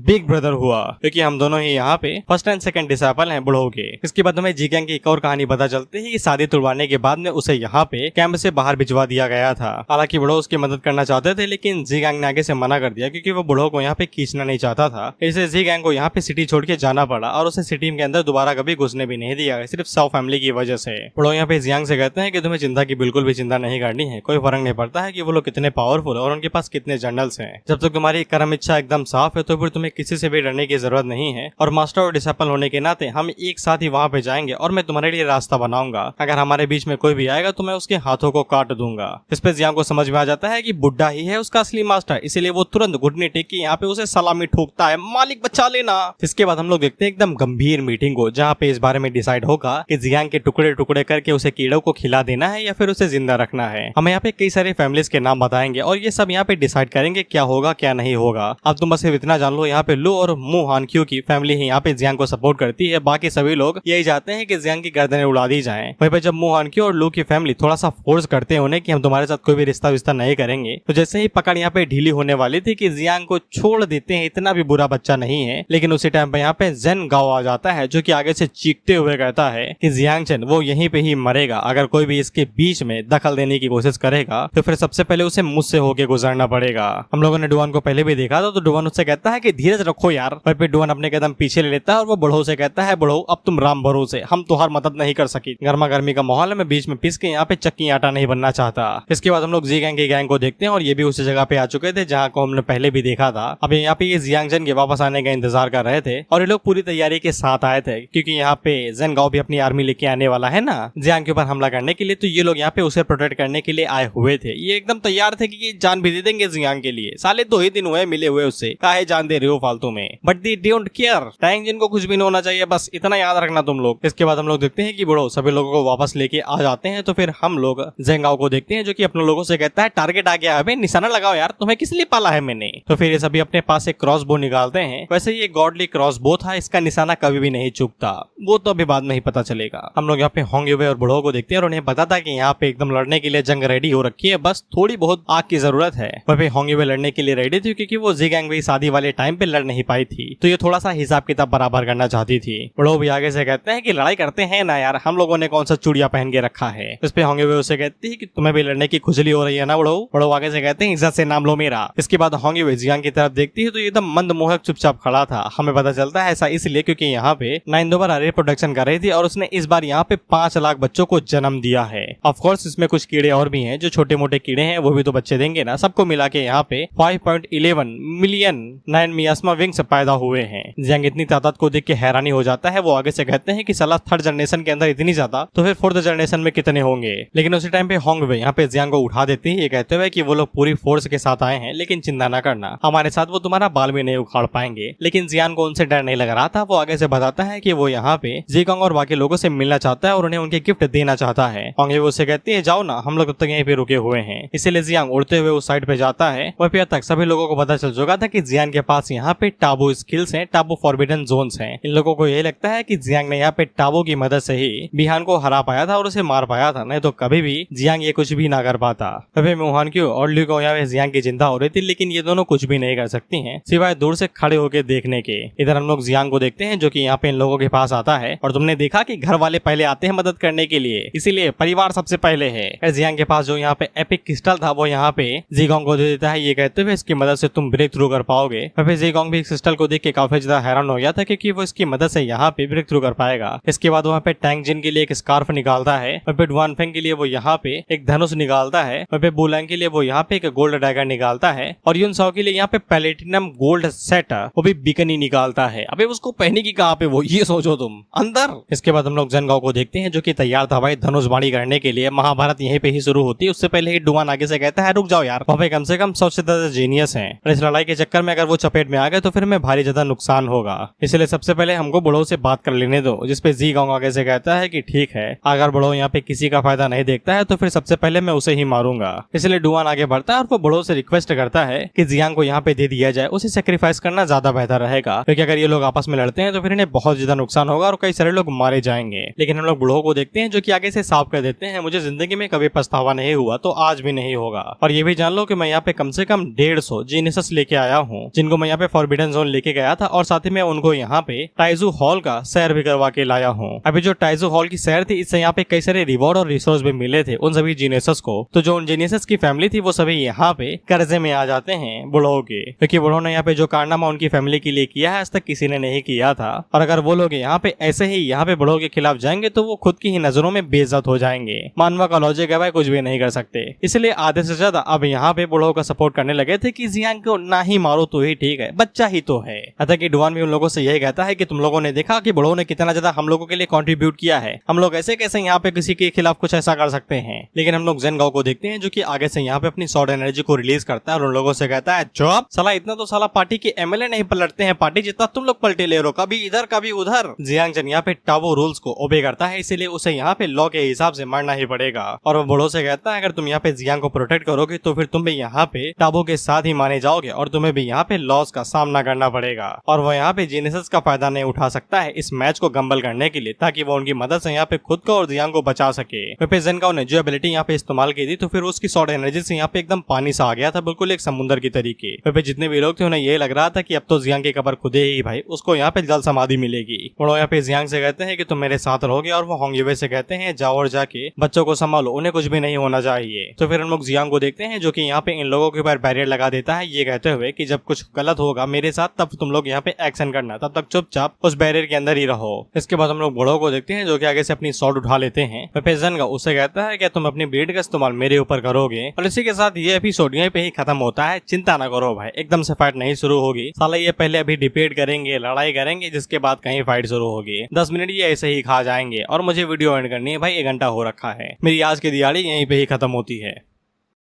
बिग ब्रदर हुआ, क्योंकि हम दोनों ही यहाँ पे फर्स्ट एंड सेकंड डिसाइपल हैं बूढ़ो के। इसके बाद हमें जी गैंग की एक और कहानी पता चलती है कि शादी तुड़वाने के बाद में उसे यहाँ पे कैंप से बाहर भिजवा दिया गया था। हालांकि बूढ़ो उसकी मदद करना चाहते थे लेकिन जी गैंग ने आगे से मना कर दिया क्योंकि वो बूढ़ो को यहाँ पे खींचना नहीं चाहता था। इससे जी गैंग को यहाँ पे सिटी छोड़ के जाना पड़ा और उसे सिटी के अंदर दोबारा कभी घुसने भी नहीं दिया, सिर्फ साउ फैमिली की वजह से। बूढ़ो यहाँ पे जियांग से कहते हैं कि तुम्हें चिंता की बिल्कुल भी चिंता नहीं करनी है, कोई फर्क नहीं पड़ता है कि वो लोग कितने पावरफुल है और उनके पास कितने जनरल्स हैं। जब तक तुम्हारी कर्म इच्छा एकदम साफ है तो फिर तुम्हें किसी से भी डरने की जरूरत नहीं है और मास्टर और डिसिपल होने के नाते हम एक साथ ही वहाँ पे जाएंगे और मैं तुम्हारे लिए रास्ता बनाऊंगा। अगर हमारे बीच में कोई भी आएगा तो मैं उसके हाथों को काट दूंगा। इस पे जियांग को समझ में आ जाता है कि बुड्ढा ही है उसका असली मास्टर, इसीलिए वो तुरंत घुटने टेक के यहाँ पे उसे सलामी ठोकता है, मालिक बचा लेना। इसके बाद हम लोग देखते हैं एकदम गंभीर मीटिंग को जहाँ पे इस बारे में डिसाइड होगा कि जियांग के टुकड़े टुकड़े करके उसे कीड़ों को खिला देना है या फिर उसे जिंदा रखना है। हमें यहाँ पे कई सारे फैमिलीज के नाम बताएंगे और ये सब यहाँ पे डिसाइड करेंगे क्या होगा क्या नहीं होगा। अब तुम बस इतना जान लो, यहाँ पे लू और मू हानक्यू की फैमिली ही यहाँ पे जियांग को सपोर्ट करती है, बाकी सभी लोग यही चाहते हैं कि जियांग की गर्दनें उड़ा दी जाएं। वहीं पे जब मू हानक्यू और लू की फैमिली थोड़ा सा फोर्स करते हैं उन्हें कि हम तुम्हारे साथ कोई भी रिश्ता विश्ता नहीं करेंगे, तो जैसे ही पकड़ यहाँ पे ढीली होने वाली थी कि जियांग को छोड़ देते हैं, इतना भी बुरा बच्चा नहीं है, लेकिन उसी टाइम पे यहाँ पे जेन गाओ आ जाता है जो कि आगे से चीखते हुए कहता है कि जियांग चेन वो यहीं पे ही मरेगा, अगर कोई भी इसके बीच में दखल देने की कोशिश करेगा तो फिर सबसे पहले उसे मुझसे होके गुजरना पड़ेगा। हम लोगों ने डुवान को पहले भी देखा था तो डुवान उससे कहता है कि धीरज रखो यार। वहीं पे डुवान अपने कदम पीछे ले लेता है और वो बूढ़ो से कहता है बूढ़ो अब तुम राम भरोसे, हम तुहार मदद नहीं कर सकी। गर्मा गर्मी का माहौल में बीच में पिस के यहाँ पे चक्की आटा नहीं बनना चाहता। इसके बाद हम लोग जी गैंग की गैंग को देखते हैं और ये भी उसी जगह पे आ चुके थे जहाँ को हमने पहले भी देखा था। अब यहाँ पे ये जियांग जेन के वापस आने का इंतजार कर रहे थे और ये लोग पूरी तैयारी के साथ आए थे क्योंकि यहाँ पे जेन गाओ भी अपनी आर्मी लेके आने वाला है ना जियांग के ऊपर हमला करने के लिए, तो ये लोग यहाँ पे उसे प्रोटेक्ट करने के लिए आए हुए थे। ये एकदम तैयार थे कि जान भी दे देंगे जियांग के लिए, साले 2 ही दिन हुए मिले हुए उससे, काहे जान दे रहे हो फालतू में। But they don't care, Tang जिनको कुछ भी नहीं होना चाहिए, बस इतना याद रखना तुम लोग। इसके बाद हम लोग देखते हैं कि बड़ो सभी लोगों को वापस लेके आ जाते हैं, तो फिर हम लोग जेंगाओ को देखते हैं जो कि अपने लोगों से कहता है टारगेट आ गया है, निशाना लगाओ यार, तुम्हें किस लिए पाला है मैंने। तो फिर ये सभी अपने पास एक क्रॉस बो निकालते हैं। वैसे ये गॉडली क्रॉस बो था, इसका निशाना कभी भी नहीं चूकता, वो तो अभी बाद में ही पता चलेगा। हम लोग यहाँ पे होंगे हुए और बूढ़ों को देखते हैं और उन्हें पता था कि यहाँ पे एकदम लड़ने के लिए जंग रेडी हो रखी है, बस थोड़ी बहुत आग की जरूरत है। वह भी होंगे हुए लड़ने के लिए रेडी थी क्योंकि वो जी गैंग भी शादी वाले टाइम पे लड़ नहीं पाई थी, तो ये थोड़ा सा हिसाब किताब बराबर करना चाहती थी। बूढ़ो भी आगे से कहते हैं कि लड़ाई करते हैं ना यार, हम लोगों ने कौन सा चूड़िया पहन के रखा है। इस पे होंगे हुए उसे कहती है कि तुम्हें भी लड़ने की खुजली हो रही है ना बूढ़ो। बूढ़ो आगे से कहते हैं इज्जत से नाम लो मेरा। इसके बाद होंगे हुए जियांग की तरफ देखती है तो एकदम मंद मोहक चुपचाप खड़ा था। हमें पता चलता है ऐसा इसलिए क्योंकि यहाँ पे 9 दोबारा रिप्रोडक्शन कर रही थी और उसने इस बार यहाँ पे 5 लाख बच्चों को जन्म दिया है। ऑफ कोर्स इसमें कुछ कीड़े और भी हैं, जो छोटे मोटे कीड़े हैं वो भी तो बच्चे देंगे ना। सबको मिला के यहाँ पे 5.11 मिलियन 9 मियास्मा विंग्स पैदा हुए हैं। जियांग इतनी तादाद को देख के हैरानी हो जाता है। वो आगे से कहते हैं कि साला 3rd जनरेशन के अंदर इतनी ज्यादा, तो फिर 4th जनरेशन में कितने होंगे। लेकिन उसी टाइम पे होंगे यहाँ पे जियांग को उठा देती है, ये कहते हुए कि वो लोग पूरी फोर्स के साथ आए हैं, लेकिन चिंता न करना, हमारे साथ वो तुम्हारा बाल भी नहीं उखाड़ पाएंगे। लेकिन जियांग को उनसे डर नहीं लग रहा था। वो आगे से बताता है कि वो यहाँ पे जीकोंग और बाकी लोगों से मिलना चाहता है और उन्हें उनके गिफ्ट देना चाहता है। होंगे वो उससे कहती है जाओ ना, हम लोग तब तक यहीं पे रुके हुए हैं। इसीलिए जियांग उड़ते हुए उस साइड पे जाता है। वह पे तक सभी लोगों को पता चल चुका था कि जियांग के पास यहाँ पे टाबू स्किल्स हैं, टाबू फॉरबिडन जोन्स हैं। इन लोगों को यही लगता है कि जियांग ने यहाँ पे टाबू की मदद से ही बिहान को हरा पाया था और उसे मार पाया था, नहीं तो कभी भी जियांग ये कुछ भी ना कर पाता। अभी मोहन क्यों और ल्यू को यहाँ पे जियांग की चिंता हो रही थी, लेकिन ये दोनों कुछ भी नहीं कर सकती हैं सिवाय दूर से खड़े होकर देखने के। इधर हम लोग जियांग को देखते हैं जो कि यहाँ पे इन लोगों के पास आता है और तुमने देखा कि घर वाले पहले आते हैं मदद करने के लिए, इसीलिए परिवार सबसे पहले है। जियांग के पास जो यहाँ पे एपिक क्रिस्टल था वो यहाँ पे जीगोंग को दे देता है, ये कहते हुए इसकी मदद से तुम ब्रेक थ्रू कर पाओगे। फिर जीगोंग भी क्रिस्टल को देख के काफी ज्यादा हैरान हो गया था क्योंकि वो इसकी मदद से यहाँ पे ब्रेक थ्रू कर पाएगा। इसके बाद वहाँ पे टैंक जिन के लिए एक स्कार्फ निकालता है, वहाँ पे डुआन फेंग के लिए वो यहाँ पे एक धनुष निकालता है, वहाँ पे बुलैंग के लिए वो यहाँ पे एक गोल्ड डैगर निकालता है और युन साओ के लिए यहाँ पे प्लेटिनम गोल्ड सेट वो भी बिकनी निकालता है। अबे उसको पहने की कहाँ पे वो, ये सोचो तुम अंदर। इसके बाद हम लोग जन गाओ को देखते हैं जो कि तैयार था भाई धनुष बाणी करने के लिए। महाभारत यहीं पे ही शुरू होती है। उससे पहले ही डुआन आगे से कहता है रुक जाओ यार, वहाँ पे कम से कम 100 से ज्यादा जीनियस हैं और इस लड़ाई के चक्कर में अगर वो चपेट में आ गए तो फिर हमें भारी ज्यादा नुकसान होगा, इसलिए सबसे पहले हमको बुढ़ो से बात कर लेने दो। जिसपे जी गांग आगे से कहता है कि ठीक है, अगर बुढ़ो यहाँ पे किसी का फायदा नहीं देखता है तो फिर सबसे पहले मैं उसे ही मारूंगा। इसलिए डुआन आगे बढ़ता है और वो बुढ़ो से रिक्वेस्ट करता है कि जियांग को यहाँ पे दे दिया जाए, उसे सेक्रीफाइस करना ज्यादा बेहतर रहेगा क्योंकि अगर ये लोग आपस में लड़ते हैं तो फिर इन्हें बहुत ज्यादा नुकसान होगा और कई सारे लोग मारे जाएंगे। लेकिन हम लोग बुढ़ो को देखते हैं जो कि आगे से साफ कर देते हैं मुझे जिंदगी में कभी पछतावा नहीं हुआ तो आज भी नहीं होगा, और ये भी जान लो कि मैं यहाँ पे कम से कम 150 जीनियस लेके आया हूँ जिनको मैं यहाँ पे फॉरबिडन जोन लेके गया था और साथ ही मैं उनको यहाँ पे टाइजू हॉल का सैर भी करवा के लाया हूँ। अभी जो टाइजू हॉल की सैर थी इससे यहाँ पे कई सारे रिवॉर्ड और रिसोर्स भी मिले थे उन सभी जीनियस को। तो जो उन जीनियस की फैमिली थी वो सभी यहाँ पे कर्जे में आ जाते हैं बुढ़ो के, क्योंकि बुढ़ो ने यहाँ पे जो कारनामा उनकी फैमिली के लिए किया है आज तक किसी ने नहीं किया था। और अगर वो लोग यहाँ पे ऐसे ही यहाँ पे बुढ़ो के खिलाफ जाएंगे तो वो खुद की ही नजरों में बेइज्जत हो जाएंगे। मानवा का लॉजिक है भाई, कुछ भी नहीं कर सकते। इसलिए आधे से ज्यादा अब यहाँ पे बुढ़ो का सपोर्ट करने लगे थे कि जियांग को ना ही मारो तो ही ठीक है, बच्चा ही तो है। अतः कि डुआन भी उन लोगों से यही कहता है कि तुम लोगों ने देखा कि बुढ़ो ने कितना ज्यादा हम लोगों के लिए कंट्रीब्यूट किया है, हम लोग ऐसे कैसे यहाँ पे किसी के खिलाफ कुछ ऐसा कर सकते हैं। लेकिन हम लोग जेन गाओ को देखते हैं जो कि आगे से यहाँ पे अपनी सॉर्ड एनर्जी को रिलीज करता है और उन लोगों से कहता है चुप साला, इतना तो साला पार्टी के एमएलए नहीं पलटते हैं पार्टी जितना तुम लोग पलटे ले रहो, कभी इधर कभी उधर। जियांग जन यहाँ पे टाबो रूल्स को ओबे करता है, इसीलिए उसे यहाँ पे लॉ के हिसाब से मारना ही पड़ेगा। और वो बुढ़ो से कहता है अगर तुम यहाँ पे जियांग को प्रोटेक्ट करोगे तो फिर तुम भी यहाँ पे टाबो के साथ ही माने जाओगे और तुम्हें भी यहाँ पे लॉस का सामना करना पड़ेगा। और वो यहाँ पे जीनियस का फायदा नहीं उठा सकता है इस मैच को गंबल करने के लिए ताकि वो उनकी मदद से यहाँ पे खुद को और जियांग को बचा सके। जेन गाओ ने जो एबिलिटी यहाँ पे इस्तेमाल की थी तो फिर उसकी सॉर्ड एनर्जी से यहाँ पे एकदम पानी सा आ गया था, बिल्कुल एक समुद्र की तरीके। जितने भी लोग थे उन्हें ये लग रहा था कि अब तो जियांग की कब्र खुदे ही भाई उसको यहाँ पे जल समाधि मिलेगी। वो यहाँ पे जियांग से कहते हैं कि तुम मेरे साथ रहोगे और वो होंगयुए से कहते हैं जाओ और जाके बच्चों को संभालो, उन्हें कुछ भी नहीं होना चाहिए। तो फिर हम लोग जियांग को देखते हैं जो कि यहाँ पे इन लोगों के ऊपर बैरियर लगा देता है ये कहते हुए कि जब कुछ गलत होगा मेरे साथ तब तुम लोग यहाँ पे एक्शन करना, तब तक चुपचाप उस बैरियर के अंदर ही रहो। इसके बाद हम लोग बुढ़ो को देखते हैं जो कि आगे से अपनी सॉर्ड उठा लेते हैं। जेन गाओ उससे कहता है कि तुम अपनी ब्लेड का इस्तेमाल मेरे ऊपर करोगे। और इसी के साथ ये एपिसोड यहीं पे ही खत्म होता है। चिंता ना करो भाई, एकदम से फाइट नहीं शुरू होगी साला, ये पहले अभी डिबेट करेंगे, लड़ाई करेंगे, जिसके बाद कहीं फाइट शुरू होगी। 10 मिनट ये ऐसे ही खा जाएंगे और मुझे वीडियो एंड करनी है भाई, 1 घंटा हो रखा है। मेरी आज की दिहाड़ी यहीं पे ही खत्म होती है।